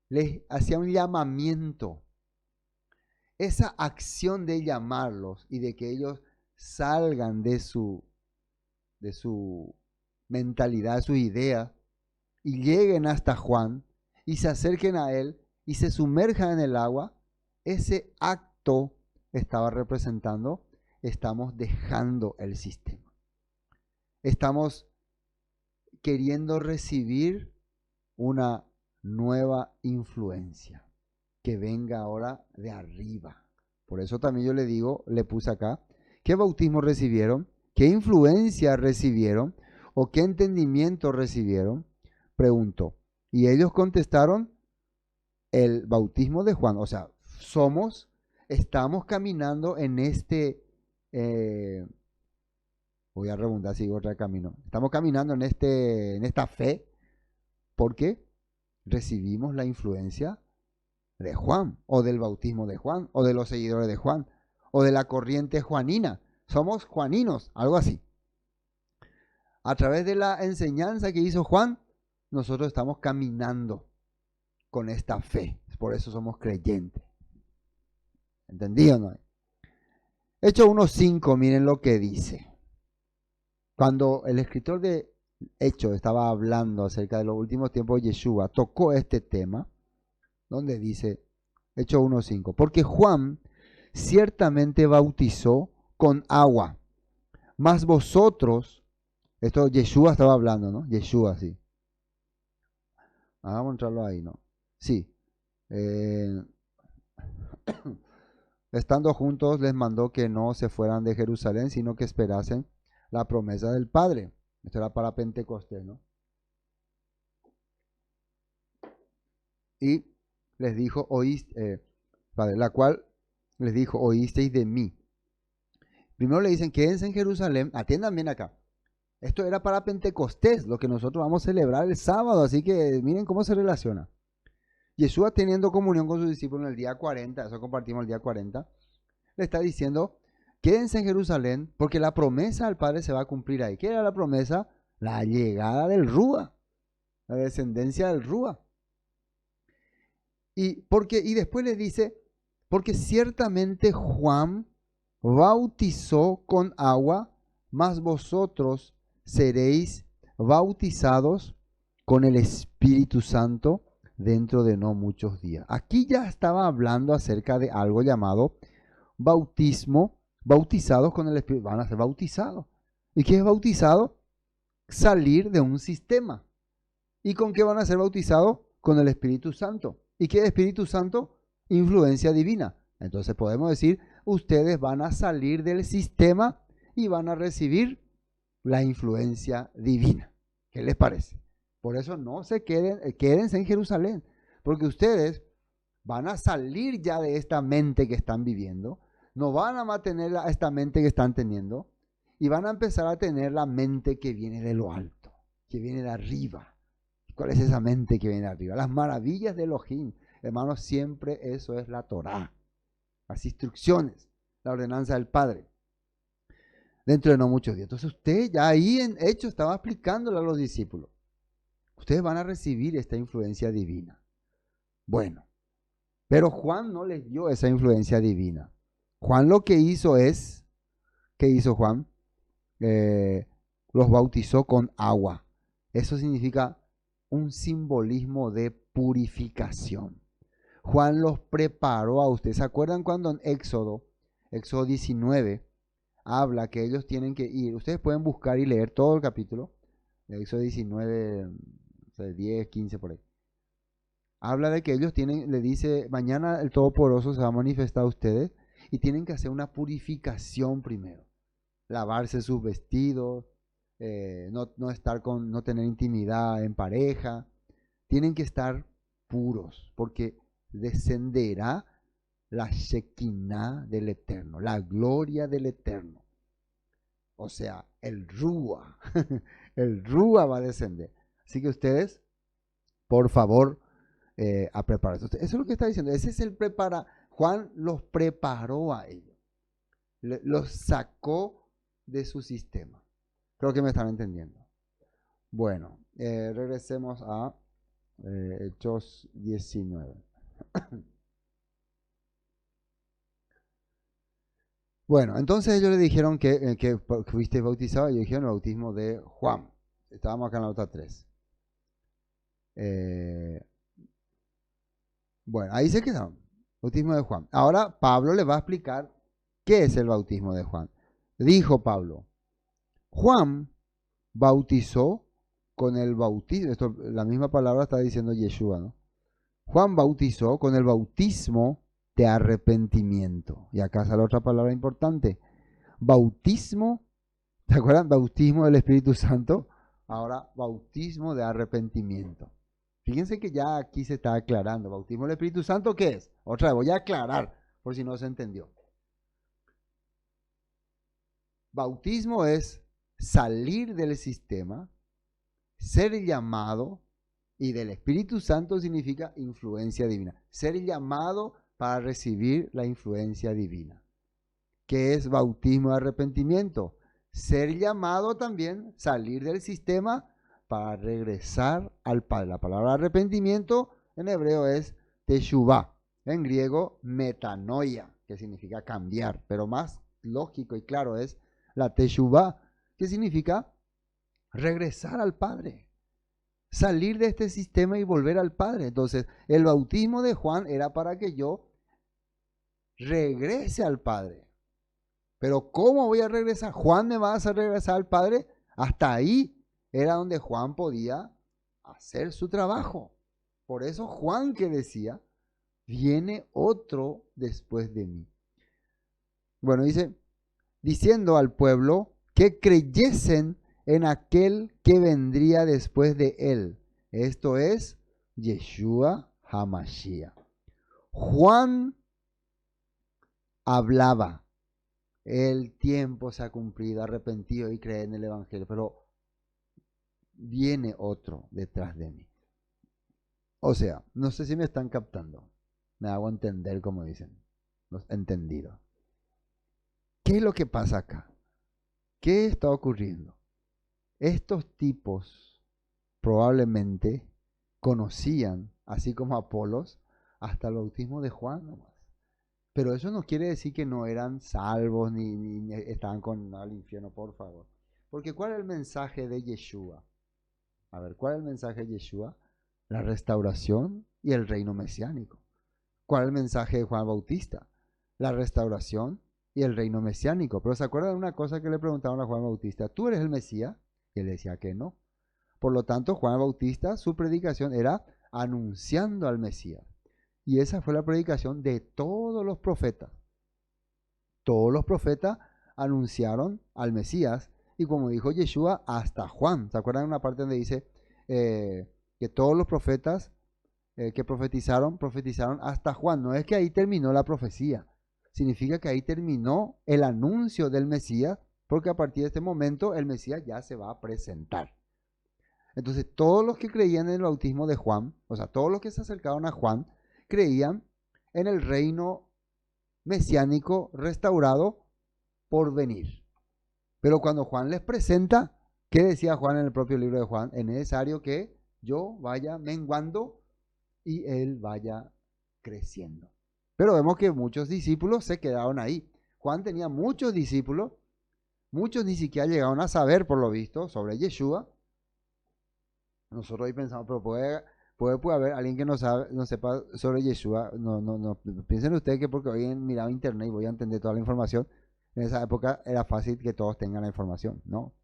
les hacía un llamamiento. Esa acción de llamarlos y de que ellos salgan de su mentalidad, de su idea, y lleguen hasta Juan y se acerquen a él y se sumerjan en el agua, ese acto estaba representando, estamos dejando el sistema. Estamos queriendo recibir una nueva influencia que venga ahora de arriba. Por eso también yo le digo, le puse acá, ¿qué bautismo recibieron? ¿Qué influencia recibieron? ¿O qué entendimiento recibieron? Preguntó. Y ellos contestaron, el bautismo de Juan. O sea, estamos caminando en voy a redundar, sigo otro camino. Estamos caminando en esta fe porque recibimos la influencia de Juan, o del bautismo de Juan, o de los seguidores de Juan, o de la corriente juanina. Somos juaninos, algo así. A través de la enseñanza que hizo Juan, nosotros estamos caminando con esta fe. Por eso somos creyentes. ¿Entendido o no? Hechos 1:5, miren lo que dice. Cuando el escritor de Hechos estaba hablando acerca de los últimos tiempos de Yeshua, tocó este tema, donde dice, Hechos 1:5, porque Juan ciertamente bautizó con agua, mas vosotros, esto Yeshua estaba hablando, ¿no? Yeshua, sí. Vamos a entrarlo ahí, ¿no? Sí. Estando juntos les mandó que no se fueran de Jerusalén, sino que esperasen la promesa del Padre. Esto era para Pentecostés, ¿no? Y les dijo, la cual les dijo, oísteis de mí. Primero le dicen, quédense en Jerusalén, atiendan bien acá. Esto era para Pentecostés, lo que nosotros vamos a celebrar el sábado, así que miren cómo se relaciona. Yeshua teniendo comunión con sus discípulos en el día 40, eso compartimos el día 40, le está diciendo, quédense en Jerusalén porque la promesa al Padre se va a cumplir ahí. ¿Qué era la promesa? La llegada del Rúa, la descendencia del Rúa. Y después les dice, porque ciertamente Juan bautizó con agua, mas vosotros seréis bautizados con el Espíritu Santo dentro de no muchos días. Aquí ya estaba hablando acerca de algo llamado bautismo, bautizados con el Espíritu, van a ser bautizados. ¿Y qué es bautizado? Salir de un sistema. ¿Y con qué van a ser bautizados? Con el Espíritu Santo. ¿Y qué es Espíritu Santo? Influencia divina. Entonces podemos decir, ustedes van a salir del sistema y van a recibir la influencia divina. ¿Qué les parece? Por eso no se queden, quédense en Jerusalén, porque ustedes van a salir ya de esta mente que están viviendo, no van a mantener esta mente que están teniendo y van a empezar a tener la mente que viene de lo alto, que viene de arriba. ¿Cuál es esa mente que viene de arriba? Las maravillas de Elohim. Hermanos, siempre eso es la Torá, las instrucciones, la ordenanza del Padre. Dentro de no muchos días. Entonces usted ya ahí en Hechos estaba explicándole a los discípulos. Ustedes van a recibir esta influencia divina. Bueno, pero Juan no les dio esa influencia divina. Juan lo que hizo es, ¿qué hizo Juan? Los bautizó con agua. Eso significa un simbolismo de purificación. Juan los preparó a ustedes. ¿Se acuerdan cuando en Éxodo 19, habla que ellos tienen que ir? Ustedes pueden buscar y leer todo el capítulo. Éxodo 19, 10, 15 por ahí. Habla de que ellos tienen, le dice, mañana el Todopoderoso se va a manifestar a ustedes y tienen que hacer una purificación primero. Lavarse sus vestidos, no tener intimidad en pareja. Tienen que estar puros porque descenderá la Shekinah del Eterno, la gloria del Eterno. O sea, el Rúa, el Rúa va a descender. Así que ustedes, por favor, a prepararse. Eso es lo que está diciendo. Ese es el prepara. Juan los preparó a ellos. Los sacó de su sistema. Creo que me están entendiendo. Bueno, regresemos a Hechos 19. Bueno, entonces ellos le dijeron que fuiste bautizado y ellos dijeron el bautismo de Juan. Estábamos acá en la nota 3. Bueno, ahí se quedaron. Bautismo de Juan. Ahora Pablo le va a explicar qué es el bautismo de Juan. Dijo Pablo, Juan bautizó con el bautismo. Esto, la misma palabra está diciendo Yeshua, ¿no? Juan bautizó con el bautismo de arrepentimiento. Y acá sale otra palabra importante. Bautismo, ¿te acuerdan? Bautismo del Espíritu Santo. Ahora, bautismo de arrepentimiento. Fíjense que ya aquí se está aclarando. Bautismo del Espíritu Santo, ¿qué es? Otra vez, voy a aclarar por si no se entendió. Bautismo es salir del sistema, ser llamado, y del Espíritu Santo significa influencia divina. Ser llamado para recibir la influencia divina. ¿Qué es bautismo de arrepentimiento? Ser llamado también, salir del sistema para regresar al Padre. La palabra arrepentimiento en hebreo es teshuvah, en griego metanoia, que significa cambiar, pero más lógico y claro es la teshuvah, que significa regresar al Padre, salir de este sistema y volver al Padre. Entonces, el bautismo de Juan era para que yo regrese al Padre. Pero ¿cómo voy a regresar? Juan me va a hacer regresar al Padre. Hasta ahí era donde Juan podía hacer su trabajo. Por eso Juan que decía, viene otro después de mí. Bueno, dice, diciendo al pueblo que creyesen en aquel que vendría después de él. Esto es Yeshua HaMashiach. Juan hablaba. El tiempo se ha cumplido, arrepentido y cree en el Evangelio, pero viene otro detrás de mí. O sea, no sé si me están captando. Me hago entender como dicen. Entendido. ¿Qué es lo que pasa acá? ¿Qué está ocurriendo? Estos tipos probablemente conocían, así como Apolos, hasta el bautismo de Juan nomás. Pero eso no quiere decir que no eran salvos ni estaban condenados al infierno, por favor. Porque ¿cuál es el mensaje de Yeshua? A ver, ¿cuál es el mensaje de Yeshua? La restauración y el reino mesiánico. ¿Cuál es el mensaje de Juan Bautista? La restauración y el reino mesiánico. Pero ¿se acuerdan de una cosa que le preguntaron a Juan Bautista? ¿Tú eres el Mesías? Y él decía que no. Por lo tanto, Juan Bautista, su predicación era anunciando al Mesías. Y esa fue la predicación de todos los profetas. Todos los profetas anunciaron al Mesías. Y como dijo Yeshua, hasta Juan. ¿Se acuerdan de una parte donde dice que todos los profetas que profetizaron hasta Juan? No es que ahí terminó la profecía. Significa que ahí terminó el anuncio del Mesías, porque a partir de este momento el Mesías ya se va a presentar. Entonces todos los que creían en el bautismo de Juan, o sea, todos los que se acercaron a Juan, creían en el reino mesiánico restaurado por venir. Pero cuando Juan les presenta, ¿qué decía Juan en el propio libro de Juan? Es necesario que yo vaya menguando y él vaya creciendo. Pero vemos que muchos discípulos se quedaron ahí. Juan tenía muchos discípulos, muchos ni siquiera llegaron a saber, por lo visto, sobre Yeshua. Nosotros hoy pensamos, pero puede haber alguien que no sepa sobre Yeshua. No. Piensen ustedes que porque hoy he mirado internet y voy a entender toda la información. En esa época era fácil que todos tengan la información, ¿no?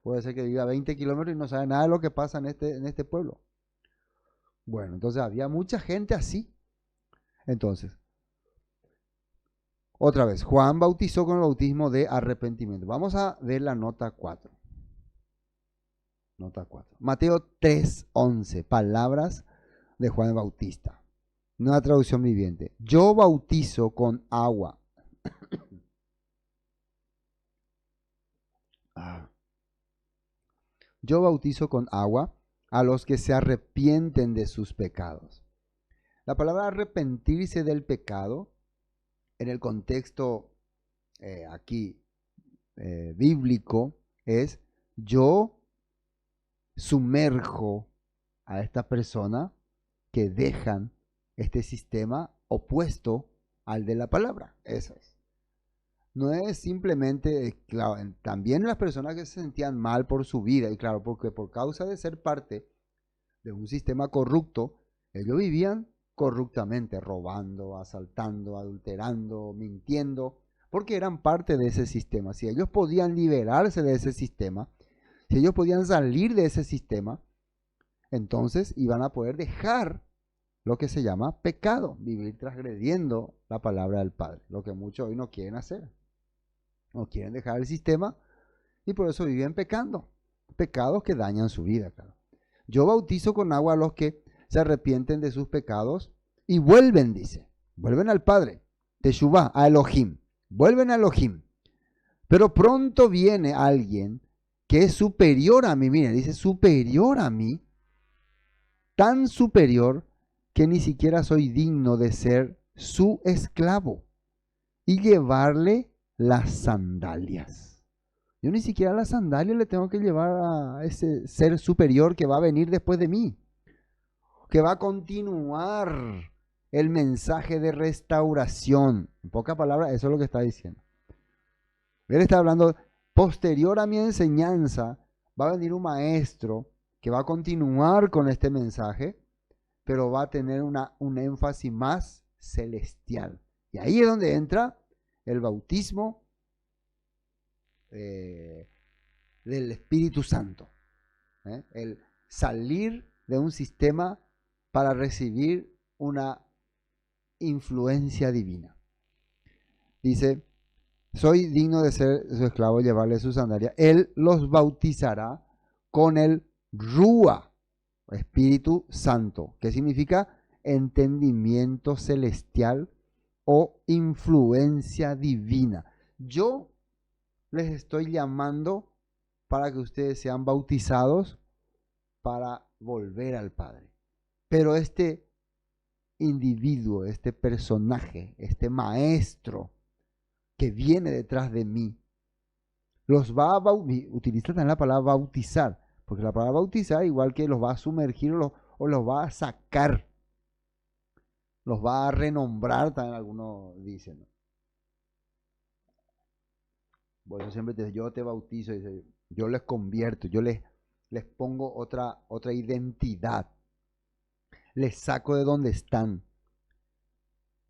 Puede ser que viva 20 kilómetros y no sabe nada de lo que pasa en este pueblo. Bueno, entonces había mucha gente así. Entonces, otra vez, Juan bautizó con el bautismo de arrepentimiento. Vamos a ver la nota 4. Nota 4. Mateo 3:11. Palabras de Juan el Bautista. Nueva traducción viviente. Yo bautizo con agua. Yo bautizo con agua a los que se arrepienten de sus pecados. La palabra arrepentirse del pecado, en el contexto aquí bíblico, es yo sumerjo a esta persona que dejan este sistema opuesto al de la palabra. Eso es. No es simplemente, claro, también las personas que se sentían mal por su vida, y claro, porque por causa de ser parte de un sistema corrupto, ellos vivían corruptamente, robando, asaltando, adulterando, mintiendo, porque eran parte de ese sistema. Si ellos podían liberarse de ese sistema, si ellos podían salir de ese sistema, entonces iban a poder dejar lo que se llama pecado, vivir transgrediendo la palabra del Padre, lo que muchos hoy no quieren hacer. No quieren dejar el sistema y por eso viven pecando, pecados que dañan su vida. Claro. Yo bautizo con agua a los que se arrepienten de sus pecados y vuelven, dice, vuelven al Padre, Teshuvah, a Elohim, vuelven a Elohim. Pero pronto viene alguien que es superior a mí, mire, dice superior a mí, tan superior que ni siquiera soy digno de ser su esclavo y llevarle las sandalias. Yo ni siquiera las sandalias le tengo que llevar a ese ser superior que va a venir después de mí, que va a continuar el mensaje de restauración. En pocas palabras, eso es lo que está diciendo. Él está hablando, posterior a mi enseñanza, va a venir un maestro que va a continuar con este mensaje, pero va a tener un énfasis más celestial. Y ahí es donde entra el bautismo del Espíritu Santo. El salir de un sistema para recibir una influencia divina. Dice, soy digno de ser su esclavo y llevarle su sandalia. Él los bautizará con el Rúa, Espíritu Santo, que significa entendimiento celestial o influencia divina. Yo les estoy llamando para que ustedes sean bautizados para volver al Padre. Pero este individuo, este personaje, este maestro que viene detrás de mí, los va a bautizar, utiliza también la palabra bautizar, porque la palabra bautizar igual que los va a sumergir o los va a sacar los va a renombrar, también algunos dicen. Por eso siempre te dice, yo te bautizo, dice, yo les convierto, yo les pongo otra identidad, les saco de donde están,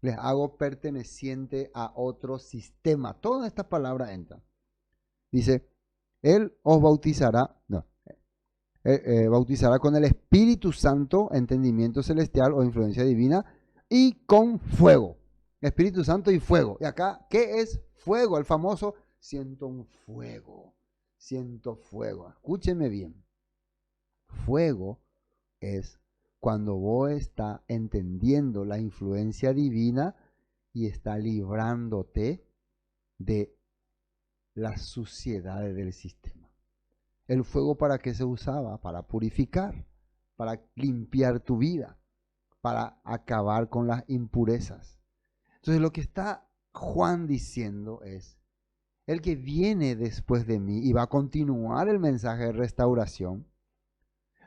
les hago perteneciente a otro sistema. Todas estas palabras entran. Dice, Él os bautizará, no, bautizará con el Espíritu Santo, entendimiento celestial o influencia divina, y con fuego. Espíritu Santo y fuego. Y acá, ¿qué es fuego? El famoso, siento un fuego, siento fuego. Escúcheme bien. Fuego es cuando vos estás entendiendo la influencia divina y está librándote de las suciedades del sistema. ¿El fuego para qué se usaba? Para purificar, para limpiar tu vida, para acabar con las impurezas. Entonces lo que está Juan diciendo es, el que viene después de mí y va a continuar el mensaje de restauración,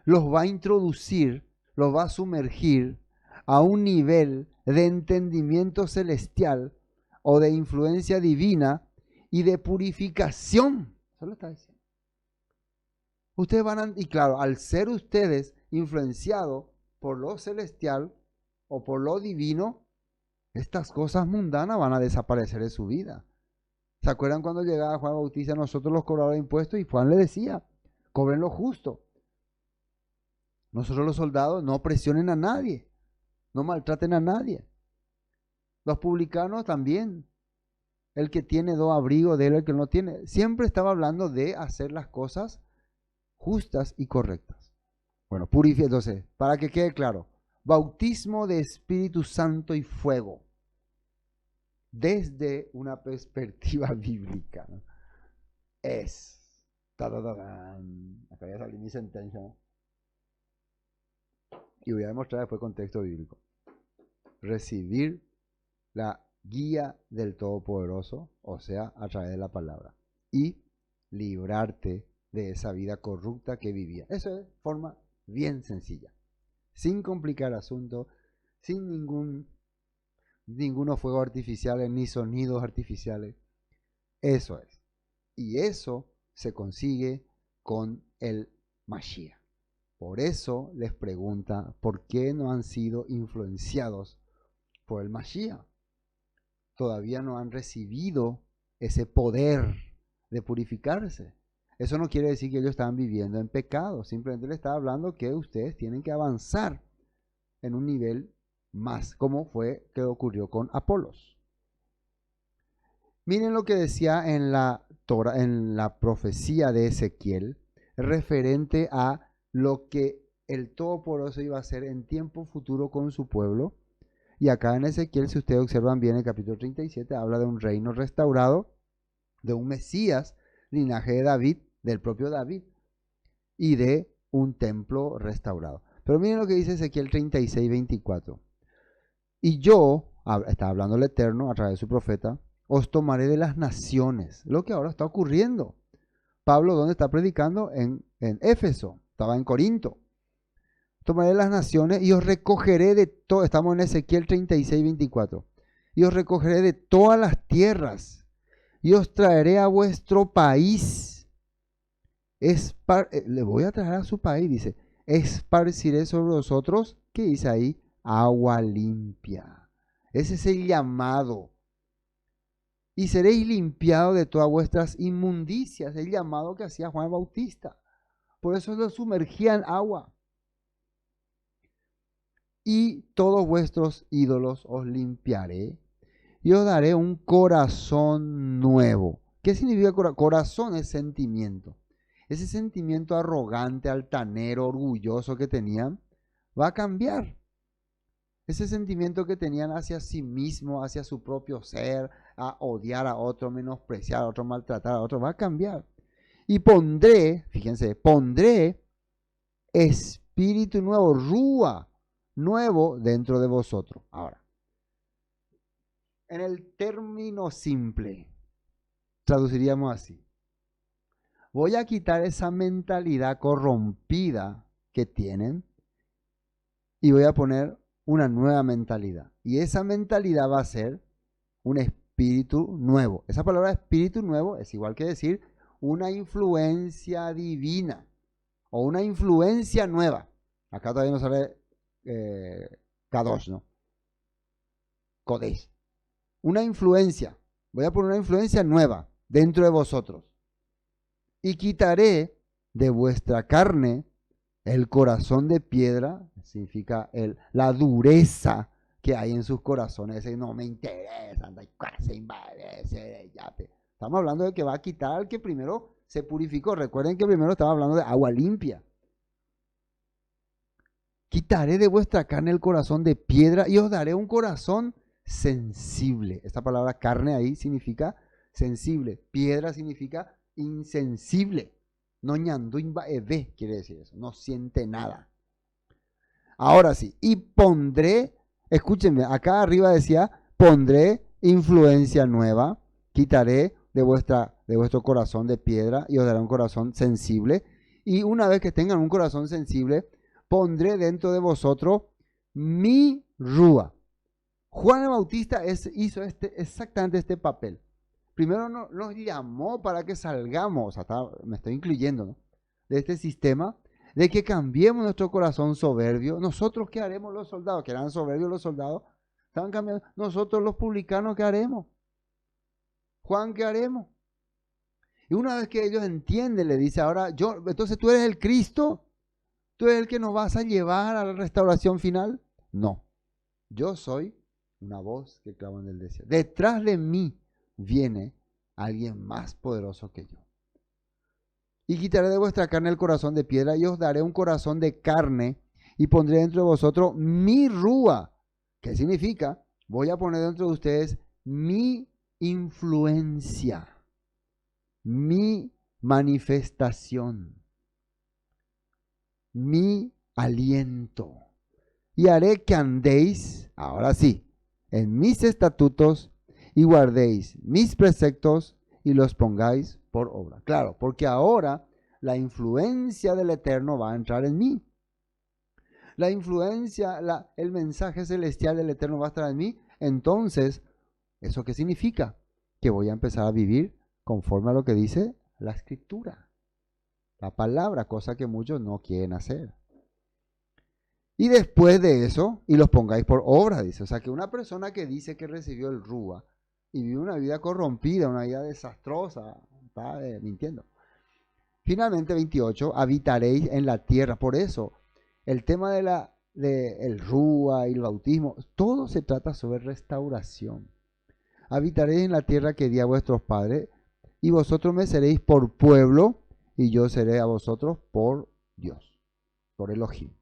los va a introducir, los va a sumergir a un nivel de entendimiento celestial o de influencia divina y de purificación. Eso lo está diciendo. Ustedes van a, y claro, al ser ustedes influenciados por lo celestial o por lo divino, estas cosas mundanas van a desaparecer de su vida. ¿Se acuerdan cuando llegaba Juan Bautista, nosotros los cobradores de impuestos, y Juan le decía, cobren lo justo? Nosotros los soldados no presionen a nadie, no maltraten a nadie. Los publicanos también. El que tiene 2 abrigos, de él el que no tiene. Siempre estaba hablando de hacer las cosas justas y correctas. Bueno, purifica, entonces, para que quede claro, bautismo de Espíritu Santo y fuego, desde una perspectiva bíblica, ¿no? Es, acá voy a salir mi sentencia, ¿no? Y voy a demostrar después contexto bíblico. Recibir la guía del Todopoderoso, o sea, a través de la palabra, y librarte de esa vida corrupta que vivía. Eso es forma bien sencilla, sin complicar el asunto, sin ningunos fuegos artificiales ni sonidos artificiales. Eso es. Y eso se consigue con el Mashiach. Por eso les pregunta, ¿por qué no han sido influenciados por el Mashiach? Todavía no han recibido ese poder de purificarse. Eso no quiere decir que ellos estaban viviendo en pecado. Simplemente les está hablando que ustedes tienen que avanzar en un nivel más, como fue que ocurrió con Apolos. Miren lo que decía en la Torah, en la profecía de Ezequiel, referente a lo que el Todopoderoso iba a hacer en tiempo futuro con su pueblo. Y acá en Ezequiel, si ustedes observan bien, el capítulo 37 habla de un reino restaurado, de un Mesías, linaje de David, del propio David, y de un templo restaurado. Pero miren lo que dice Ezequiel 36, 24. Y yo, está hablando el Eterno a través de su profeta, os tomaré de las naciones. Lo que ahora está ocurriendo. Pablo, ¿dónde está predicando? En Éfeso, estaba en Corinto. Tomaré de las naciones y os recogeré de todo. Estamos en Ezequiel 36, 24. Y os recogeré de todas las tierras y os traeré a vuestro país. Le voy a traer a su país, dice. Esparciré sobre vosotros, ¿qué dice ahí? Agua limpia. Ese es el llamado. Y seréis limpiados de todas vuestras inmundicias. El llamado que hacía Juan Bautista. Por eso lo sumergía en agua. Y todos vuestros ídolos os limpiaré. Y os daré un corazón nuevo. ¿Qué significa corazón? Corazón es sentimiento. Ese sentimiento arrogante, altanero, orgulloso que tenían, va a cambiar. Ese sentimiento que tenían hacia sí mismo, hacia su propio ser, a odiar a otro, menospreciar a otro, maltratar a otro, va a cambiar. Y pondré, fíjense, pondré espíritu nuevo, rúa nuevo dentro de vosotros. Ahora, en el término simple, traduciríamos así. Voy a quitar esa mentalidad corrompida que tienen y voy a poner una nueva mentalidad. Y esa mentalidad va a ser un espíritu nuevo. Esa palabra espíritu nuevo es igual que decir una influencia divina o una influencia nueva. Acá todavía no sale Kadosh, ¿no? Kodesh. Una influencia. Voy a poner una influencia nueva dentro de vosotros. Y quitaré de vuestra carne el corazón de piedra, significa la dureza que hay en sus corazones. Ese no me interesa, estamos hablando de que va a quitar al que primero se purificó. Recuerden que primero estaba hablando de agua limpia. Quitaré de vuestra carne el corazón de piedra y os daré un corazón sensible. Esta palabra carne ahí significa sensible. Piedra significa insensible. No ñanduimba eve quiere decir eso. No siente nada. Ahora sí. Y pondré, escúchenme, acá arriba decía, pondré influencia nueva. Quitaré de vuestro corazón de piedra y os daré un corazón sensible. Y una vez que tengan un corazón sensible, pondré dentro de vosotros mi rúa. Juan el Bautista hizo exactamente este papel. Primero nos llamó para que salgamos, me estoy incluyendo, ¿no?, de este sistema, de que cambiemos nuestro corazón soberbio. ¿Nosotros qué haremos los soldados? Que eran soberbios los soldados, estaban cambiando. Nosotros los publicanos, ¿qué haremos? Juan, ¿qué haremos? Y una vez que ellos entienden, le dice, ahora entonces tú eres el Cristo, tú eres el que nos vas a llevar a la restauración final. No, yo soy una voz que clama en el desierto. Detrás de mí viene alguien más poderoso que yo. Y quitaré de vuestra carne el corazón de piedra y os daré un corazón de carne y pondré dentro de vosotros mi rúa. ¿Qué significa? Voy a poner dentro de ustedes mi influencia, mi manifestación, mi aliento. Y haré que andéis, ahora sí, en mis estatutos y guardéis mis preceptos y los pongáis por obra. Claro, porque ahora la influencia del Eterno va a entrar en mí. La influencia, el mensaje celestial del Eterno va a estar en mí. Entonces, ¿eso qué significa? Que voy a empezar a vivir conforme a lo que dice la Escritura, la palabra, cosa que muchos no quieren hacer. Y después de eso, y los pongáis por obra, dice. O sea, que una persona que dice que recibió el Rúa y vive una vida corrompida, una vida desastrosa, está mintiendo. Finalmente, 28, habitaréis en la tierra. Por eso, el tema el Rúa y el bautismo, todo se trata sobre restauración. Habitaréis en la tierra que di a vuestros padres, y vosotros me seréis por pueblo, y yo seré a vosotros por Dios, por Elohim.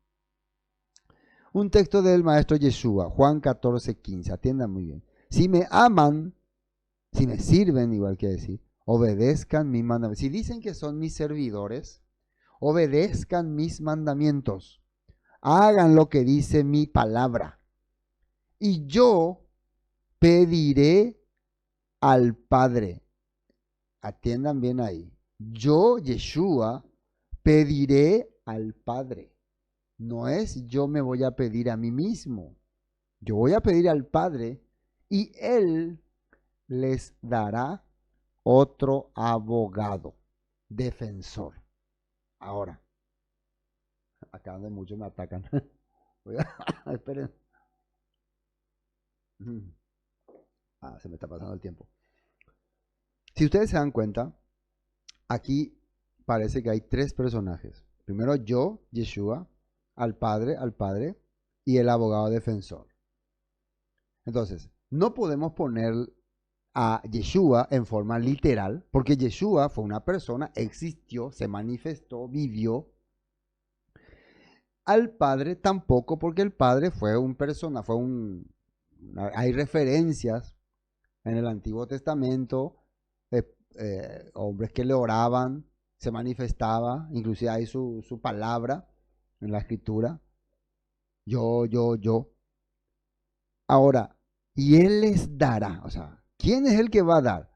Un texto del maestro Yeshua, Juan 14:15. Atiendan muy bien. Si me aman, si me sirven, igual que decir, obedezcan mis mandamientos. Si dicen que son mis servidores, obedezcan mis mandamientos. Hagan lo que dice mi palabra. Y yo pediré al Padre. Atiendan bien ahí. Yo, Yeshua, pediré al Padre. No es yo me voy a pedir a mí mismo. Yo voy a pedir al Padre y Él les dará otro abogado, defensor. Ahora, acá donde muchos me atacan. Esperen. Se me está pasando el tiempo. Si ustedes se dan cuenta, aquí parece que hay tres personajes. Primero yo, Yeshua, al Padre y el abogado defensor. Entonces, no podemos poner a Yeshua en forma literal, porque Yeshua fue una persona, existió, se manifestó, vivió. Al Padre tampoco, porque el Padre fue un persona, hay referencias en el Antiguo Testamento, hombres que le oraban, se manifestaba, inclusive hay su palabra en la Escritura, yo. Ahora, y Él les dará, o sea, ¿quién es el que va a dar?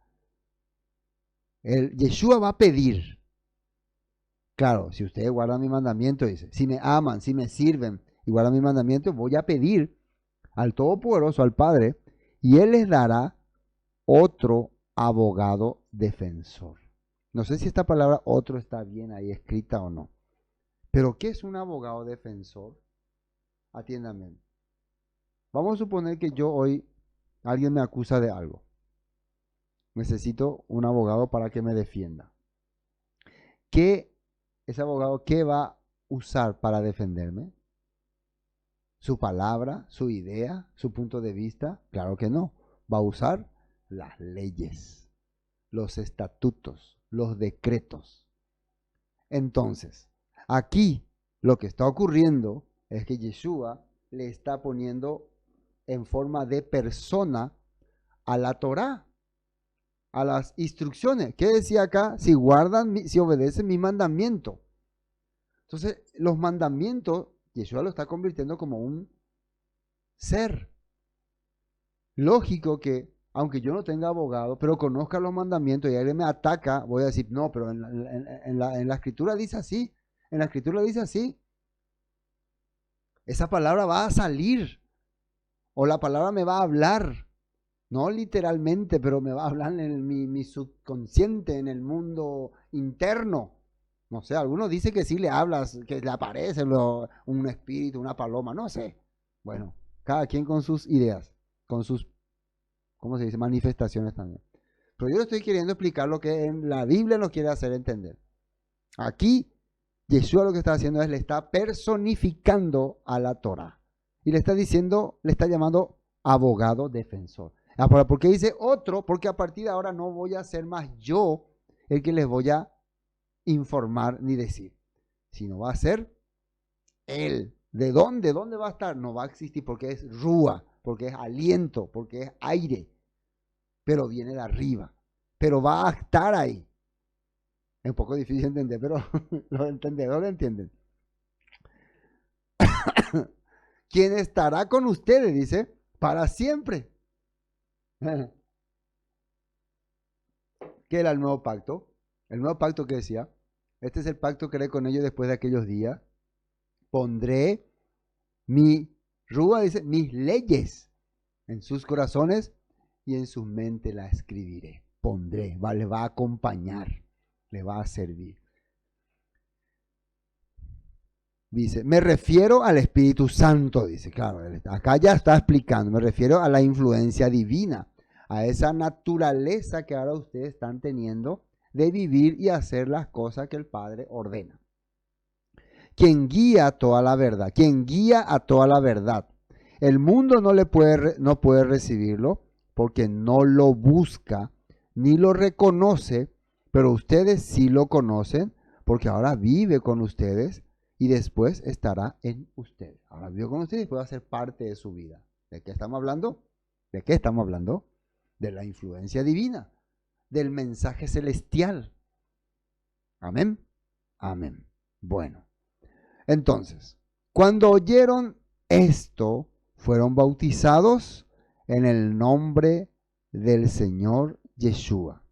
Yeshua va a pedir. Claro, si ustedes guardan mi mandamiento, dice, si me aman, si me sirven, y guardan mis mandamientos, voy a pedir al Todopoderoso, al Padre, y Él les dará otro abogado defensor. No sé si esta palabra otro está bien ahí escrita o no. Pero ¿qué es un abogado defensor? Atiéndame. Vamos a suponer que yo hoy, alguien me acusa de algo. Necesito un abogado para que me defienda. Ese abogado qué va a usar para defenderme? ¿Su palabra, su idea, su punto de vista? Claro que no. Va a usar las leyes, los estatutos, los decretos. Entonces, aquí lo que está ocurriendo es que Yeshua le está poniendo en forma de persona a la Torá, a las instrucciones. ¿Qué decía acá? Si guardan, si obedecen mi mandamiento. Entonces, los mandamientos, Yeshua lo está convirtiendo como un ser. Lógico que, aunque yo no tenga abogado, pero conozca los mandamientos y alguien me ataca, voy a decir, no, pero en la escritura dice así. En la escritura dice así. Esa palabra va a salir. O la palabra me va a hablar. No literalmente, pero me va a hablar en mi subconsciente, en el mundo interno. No sé, algunos dicen que sí le hablas, que le aparece un espíritu, una paloma, no sé. Bueno, cada quien con sus ideas, con sus, ¿cómo se dice? Manifestaciones también. Pero yo le estoy queriendo explicar lo que en la Biblia nos quiere hacer entender. Aquí, Yeshua lo que está haciendo es le está personificando a la Torah. Y le está diciendo, le está llamando abogado defensor. Ahora, ¿por qué dice otro? Porque a partir de ahora no voy a ser más yo el que les voy a informar ni decir, sino va a ser Él. ¿De dónde? ¿Dónde va a estar? No va a existir porque es rúa, porque es aliento, porque es aire, pero viene de arriba, pero va a estar ahí. Es un poco difícil de entender, pero los entendedores entienden. Quien estará con ustedes, dice, para siempre. ¿Qué era el nuevo pacto? El nuevo pacto que decía, este es el pacto que haré con ellos después de aquellos días. Pondré Rúa dice, mis leyes en sus corazones y en su mente la escribiré. Pondré, le va a acompañar, le va a servir. Dice, me refiero al Espíritu Santo, dice, claro, acá ya está explicando, me refiero a la influencia divina, a esa naturaleza que ahora ustedes están teniendo de vivir y hacer las cosas que el Padre ordena. Quien guía toda la verdad, quien guía a toda la verdad. El mundo no puede recibirlo porque no lo busca ni lo reconoce, pero ustedes sí lo conocen porque ahora vive con ustedes y después estará en ustedes. Ahora vive con ustedes y puede ser parte de su vida. ¿De qué estamos hablando? ¿De qué estamos hablando? De la influencia divina, del mensaje celestial. Amén. Amén. Bueno. Entonces, cuando oyeron esto, fueron bautizados en el nombre del Señor Yeshua.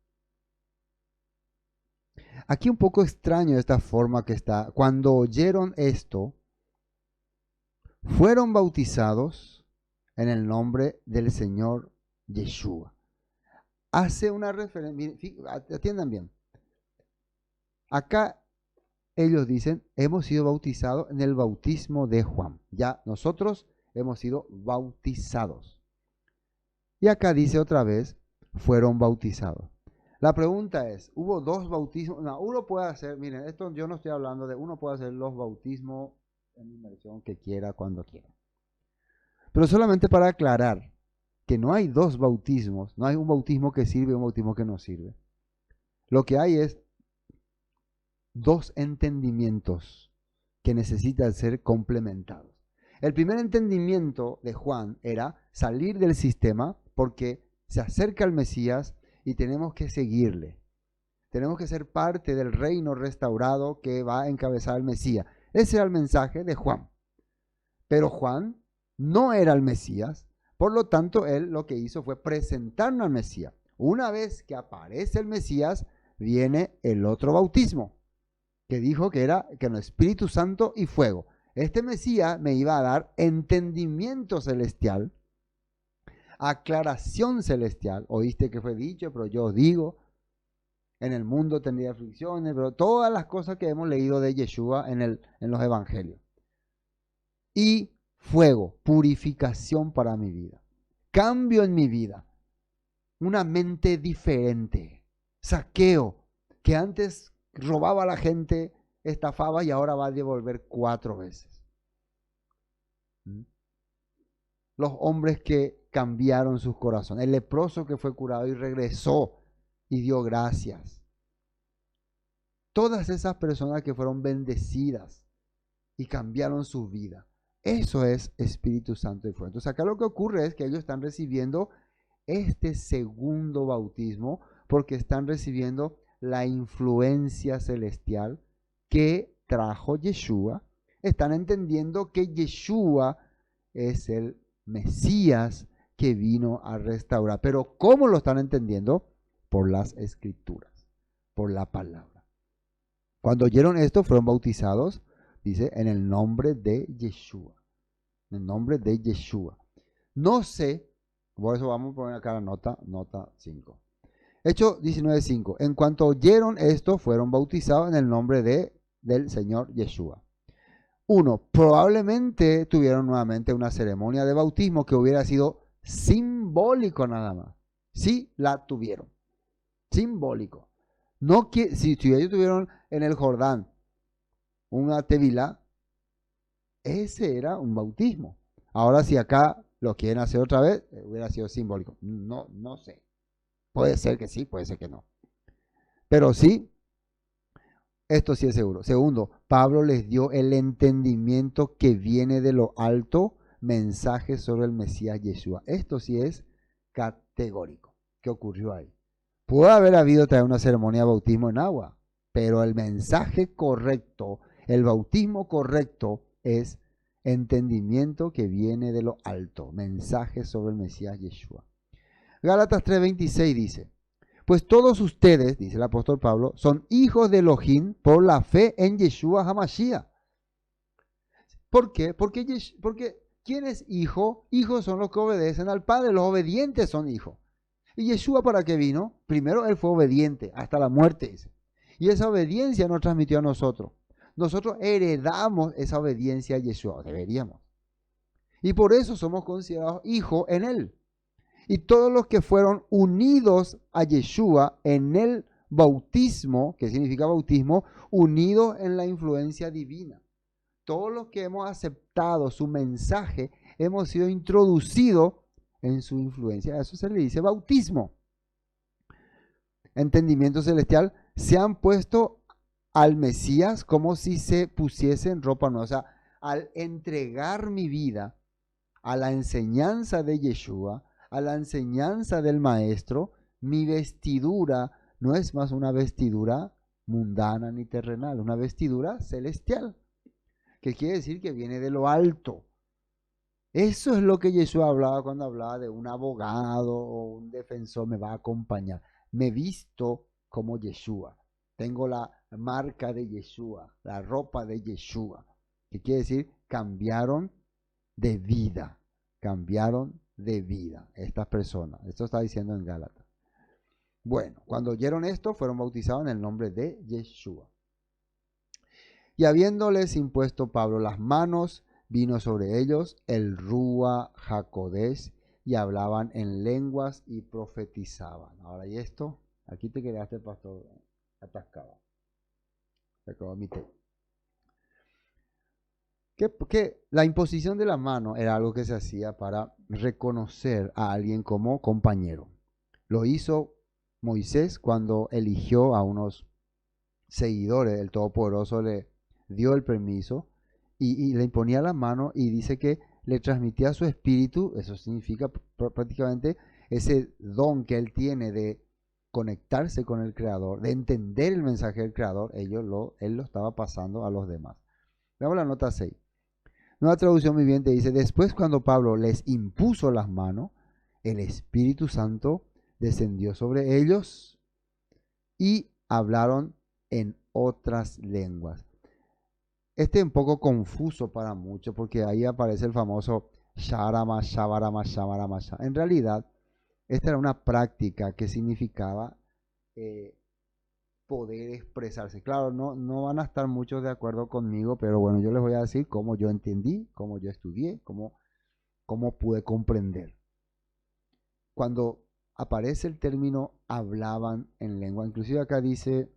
Aquí un poco extraño esta forma que está. Cuando oyeron esto, fueron bautizados en el nombre del Señor Yeshua. Hace una referencia, atiendan bien. Acá ellos dicen, hemos sido bautizados en el bautismo de Juan. Ya nosotros hemos sido bautizados. Y acá dice otra vez, fueron bautizados. La pregunta es, ¿hubo dos bautismos? No, uno puede hacer, miren, esto yo no estoy hablando de, uno puede hacer los bautismos en inmersión que quiera, cuando quiera. Pero solamente para aclarar que no hay dos bautismos, no hay un bautismo que sirve y un bautismo que no sirve. Lo que hay es dos entendimientos que necesitan ser complementados. El primer entendimiento de Juan era salir del sistema porque se acerca el Mesías y tenemos que seguirle. Tenemos que ser parte del reino restaurado que va a encabezar el Mesías. Ese era el mensaje de Juan. Pero Juan no era el Mesías, por lo tanto él lo que hizo fue presentarnos al Mesías. Una vez que aparece el Mesías, viene el otro bautismo, que dijo que era el Espíritu Santo y fuego. Este Mesías me iba a dar entendimiento celestial, aclaración celestial. Oíste que fue dicho, pero yo os digo, en el mundo tendría aflicciones, pero todas las cosas que hemos leído de Yeshua en los evangelios. Y fuego, purificación para mi vida. Cambio en mi vida. Una mente diferente. Saqueo, que antes robaba a la gente, estafaba y ahora va a devolver 4 veces. Los hombres que cambiaron sus corazones. El leproso que fue curado y regresó y dio gracias. Todas esas personas que fueron bendecidas y cambiaron su vida. Eso es Espíritu Santo y fuego. Entonces acá lo que ocurre es que ellos están recibiendo este segundo bautismo porque están recibiendo la influencia celestial que trajo Yeshua. Están entendiendo que Yeshua es el Mesías que vino a restaurar. Pero ¿cómo lo están entendiendo? Por las escrituras, por la palabra. Cuando oyeron esto, fueron bautizados, dice, en el nombre de Yeshua. En el nombre de Yeshua. No sé, por eso vamos a poner acá la nota 5. Hechos 19:5. En cuanto oyeron esto, fueron bautizados en el nombre del Señor Yeshua. 1. Probablemente tuvieron nuevamente una ceremonia de bautismo que hubiera sido simbólico nada más. Sí, la tuvieron. Simbólico. No que, si ellos tuvieron en el Jordán una tevilá, ese era un bautismo. Ahora si acá lo quieren hacer otra vez, hubiera sido simbólico. No sé. Puede ser que sí, puede ser que no. Pero sí, esto sí es seguro. Segundo, Pablo les dio el entendimiento que viene de lo alto, mensaje sobre el Mesías Yeshua. Esto sí es categórico. ¿Qué ocurrió ahí? Puede haber habido también una ceremonia de bautismo en agua, pero el mensaje correcto, el bautismo correcto es entendimiento que viene de lo alto, mensaje sobre el Mesías Yeshua. Gálatas 3:26 dice, pues todos ustedes, dice el apóstol Pablo, son hijos de Elohim por la fe en Yeshua HaMashiach. ¿Por qué? Porque ¿quién es hijo? Hijos son los que obedecen al Padre, los obedientes son hijos. ¿Y Yeshua para qué vino? Primero él fue obediente hasta la muerte, dice. Y esa obediencia nos transmitió a nosotros. Nosotros heredamos esa obediencia a Yeshua, deberíamos. Y por eso somos considerados hijos en él. Y todos los que fueron unidos a Yeshua en el bautismo, que significa bautismo, unidos en la influencia divina. Todos los que hemos aceptado su mensaje, hemos sido introducidos en su influencia. A eso se le dice bautismo. Entendimiento celestial, se han puesto al Mesías como si se pusiesen ropa nueva. O sea, al entregar mi vida a la enseñanza de Yeshua, a la enseñanza del Maestro, mi vestidura no es más una vestidura mundana ni terrenal, una vestidura celestial, que quiere decir que viene de lo alto. Eso es lo que Yeshua hablaba cuando hablaba de un abogado o un defensor me va a acompañar. Me visto como Yeshua. Tengo la marca de Yeshua, la ropa de Yeshua. Que quiere decir cambiaron de vida. Cambiaron de vida estas personas. Esto está diciendo en Gálatas. Bueno, cuando oyeron esto, fueron bautizados en el nombre de Yeshua. Y habiéndoles impuesto Pablo las manos, vino sobre ellos el Rúa Jacodés y hablaban en lenguas y profetizaban. Ahora, ¿y esto? Aquí te quedaste, pastor, atascado. Que la imposición de la mano era algo que se hacía para reconocer a alguien como compañero. Lo hizo Moisés cuando eligió a unos seguidores, el Todopoderoso le dio el permiso y le imponía la mano y dice que le transmitía su espíritu. Eso significa prácticamente ese don que él tiene de conectarse con el Creador, de entender el mensaje del Creador. Él lo estaba pasando a los demás. Veamos la nota 6. Nueva traducción viviente dice, después cuando Pablo les impuso las manos, el Espíritu Santo descendió sobre ellos y hablaron en otras lenguas. Este es un poco confuso para muchos porque ahí aparece el famoso Sharama, Shabarama, Shabarama, En realidad, esta era una práctica que significaba eh, poder expresarse. Claro, no van a estar muchos de acuerdo conmigo, pero bueno, yo les voy a decir cómo yo entendí, cómo yo estudié, cómo pude comprender. Cuando aparece el término hablaban en lengua, inclusive acá dice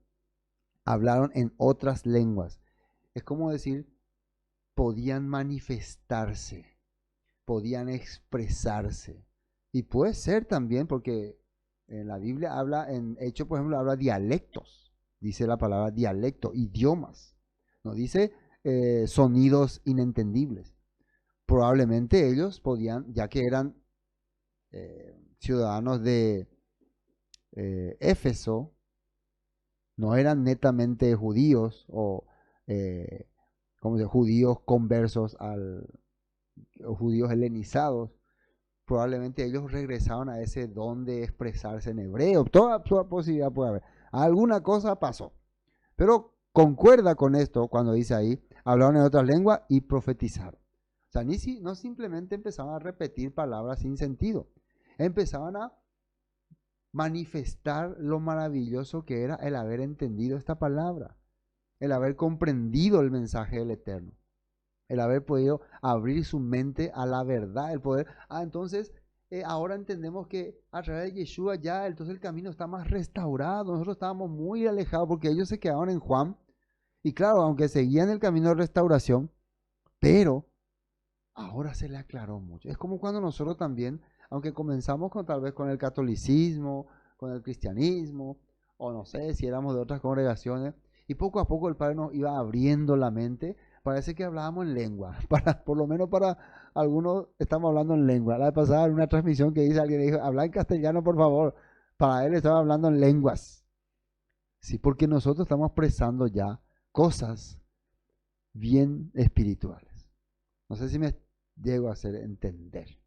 hablaron en otras lenguas. Es como decir, podían manifestarse, podían expresarse. Y puede ser también porque en la Biblia habla, en Hechos por ejemplo, habla dialectos. Dice la palabra dialecto, idiomas. No dice sonidos inentendibles. Probablemente ellos podían, ya que eran ciudadanos de Éfeso, no eran netamente judíos o como se judíos conversos o judíos helenizados. Probablemente ellos regresaron a ese don de expresarse en hebreo. Toda posibilidad puede haber. Alguna cosa pasó. Pero concuerda con esto cuando dice ahí, hablaron en otras lenguas y profetizaron. O sea, no simplemente empezaban a repetir palabras sin sentido. Empezaban a manifestar lo maravilloso que era el haber entendido esta palabra, el haber comprendido el mensaje del Eterno, el haber podido abrir su mente a la verdad, el poder, entonces ahora entendemos que a través de Yeshua ya entonces el camino está más restaurado. Nosotros estábamos muy alejados porque ellos se quedaban en Juan y claro, aunque seguían el camino de restauración, pero ahora se le aclaró mucho. Es como cuando nosotros también, aunque comenzamos tal vez con el catolicismo, con el cristianismo, o no sé si éramos de otras congregaciones, y poco a poco el Padre nos iba abriendo la mente. Parece que hablábamos en lengua, por lo menos para algunos estamos hablando en lengua. La vez pasada en una transmisión que dice alguien dijo, habla en castellano por favor. Para él estaba hablando en lenguas. Sí, porque nosotros estamos expresando ya cosas bien espirituales. No sé si me llego a hacer entender.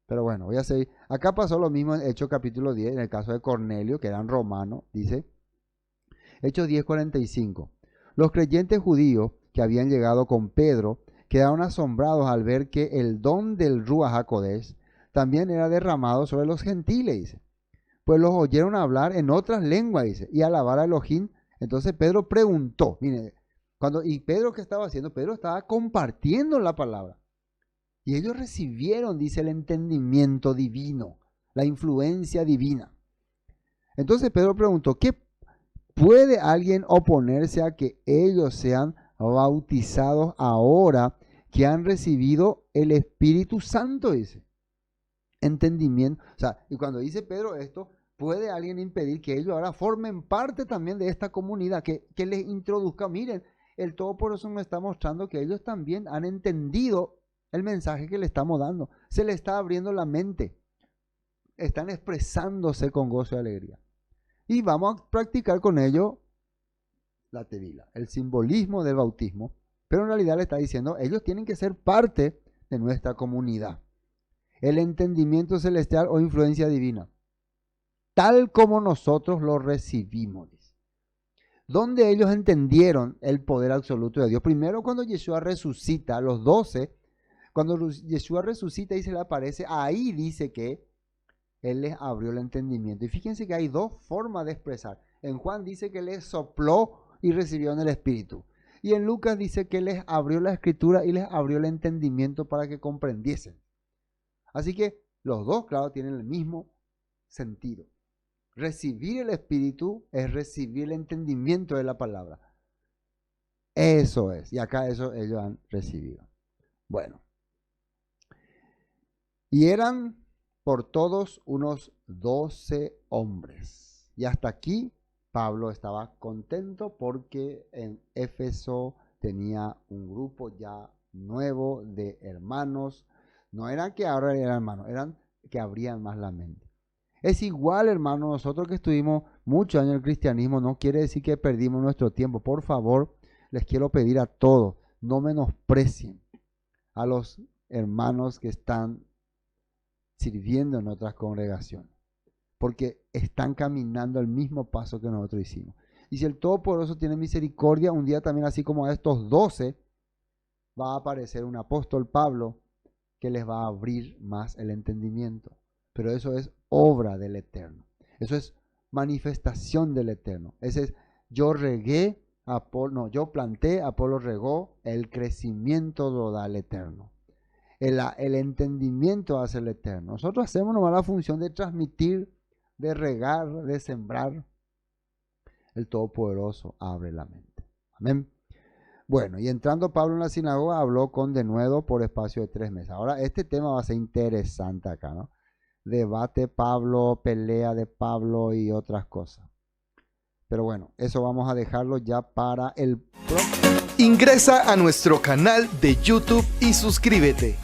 Pero bueno, voy a seguir. Acá pasó lo mismo en Hechos capítulo 10, en el caso de Cornelio, que eran romanos, dice. Hechos 10:45. Los creyentes judíos que habían llegado con Pedro quedaron asombrados al ver que el don del Ruach HaKodesh también era derramado sobre los gentiles, dice. Pues los oyeron hablar en otras lenguas, dice, y alabar a Elohim. Entonces Pedro preguntó, mire, y Pedro, ¿qué estaba haciendo? Pedro estaba compartiendo la palabra. Y ellos recibieron, dice, el entendimiento divino, la influencia divina. Entonces Pedro preguntó, ¿qué puede alguien oponerse a que ellos sean bautizados ahora que han recibido el Espíritu Santo? Dice. Entendimiento. O sea, y cuando dice Pedro esto, ¿puede alguien impedir que ellos ahora formen parte también de esta comunidad? Que les introduzca. Miren, el Todopoderoso nos está mostrando que ellos también han entendido el mensaje que le estamos dando. Se le está abriendo la mente. Están expresándose con gozo y alegría. Y vamos a practicar con ello la tevila, el simbolismo del bautismo. Pero en realidad le está diciendo, ellos tienen que ser parte de nuestra comunidad. El entendimiento celestial o influencia divina, tal como nosotros lo recibimos. Donde ellos entendieron el poder absoluto de Dios. Primero cuando Yeshua resucita, los 12, cuando Yeshua resucita y se le aparece, ahí dice que Él les abrió el entendimiento. Y fíjense que hay dos formas de expresar. En Juan dice que les sopló y recibieron el Espíritu. Y en Lucas dice que les abrió la Escritura y les abrió el entendimiento para que comprendiesen. Así que los dos, claro, tienen el mismo sentido. Recibir el Espíritu es recibir el entendimiento de la palabra. Eso es. Y acá eso ellos han recibido. Bueno. Y eran por todos unos 12 hombres. Y hasta aquí Pablo estaba contento porque en Éfeso tenía un grupo ya nuevo de hermanos. No eran que ahora eran hermanos, eran que abrían más la mente. Es igual, hermano, nosotros que estuvimos muchos años en el cristianismo, no quiere decir que perdimos nuestro tiempo. Por favor, les quiero pedir a todos, no menosprecien a los hermanos que están sirviendo en otras congregaciones, porque están caminando el mismo paso que nosotros hicimos. Y si el Todopoderoso tiene misericordia, un día también así como a estos 12, va a aparecer un apóstol Pablo que les va a abrir más el entendimiento. Pero eso es obra del Eterno. Eso es manifestación del Eterno. Ese es, yo regué, yo planté, Apolo regó, el crecimiento lo da el Eterno. El entendimiento hace el Eterno. Nosotros hacemos nomás la función de transmitir, de regar, de sembrar. El Todopoderoso abre la mente. Amén. Bueno, y entrando Pablo en la sinagoga, habló con denuedo por espacio de 3 meses. Ahora, este tema va a ser interesante acá, ¿no? Debate Pablo, pelea de Pablo y otras cosas. Pero bueno, eso vamos a dejarlo ya para el próximo.
Ingresa a nuestro canal de YouTube y suscríbete.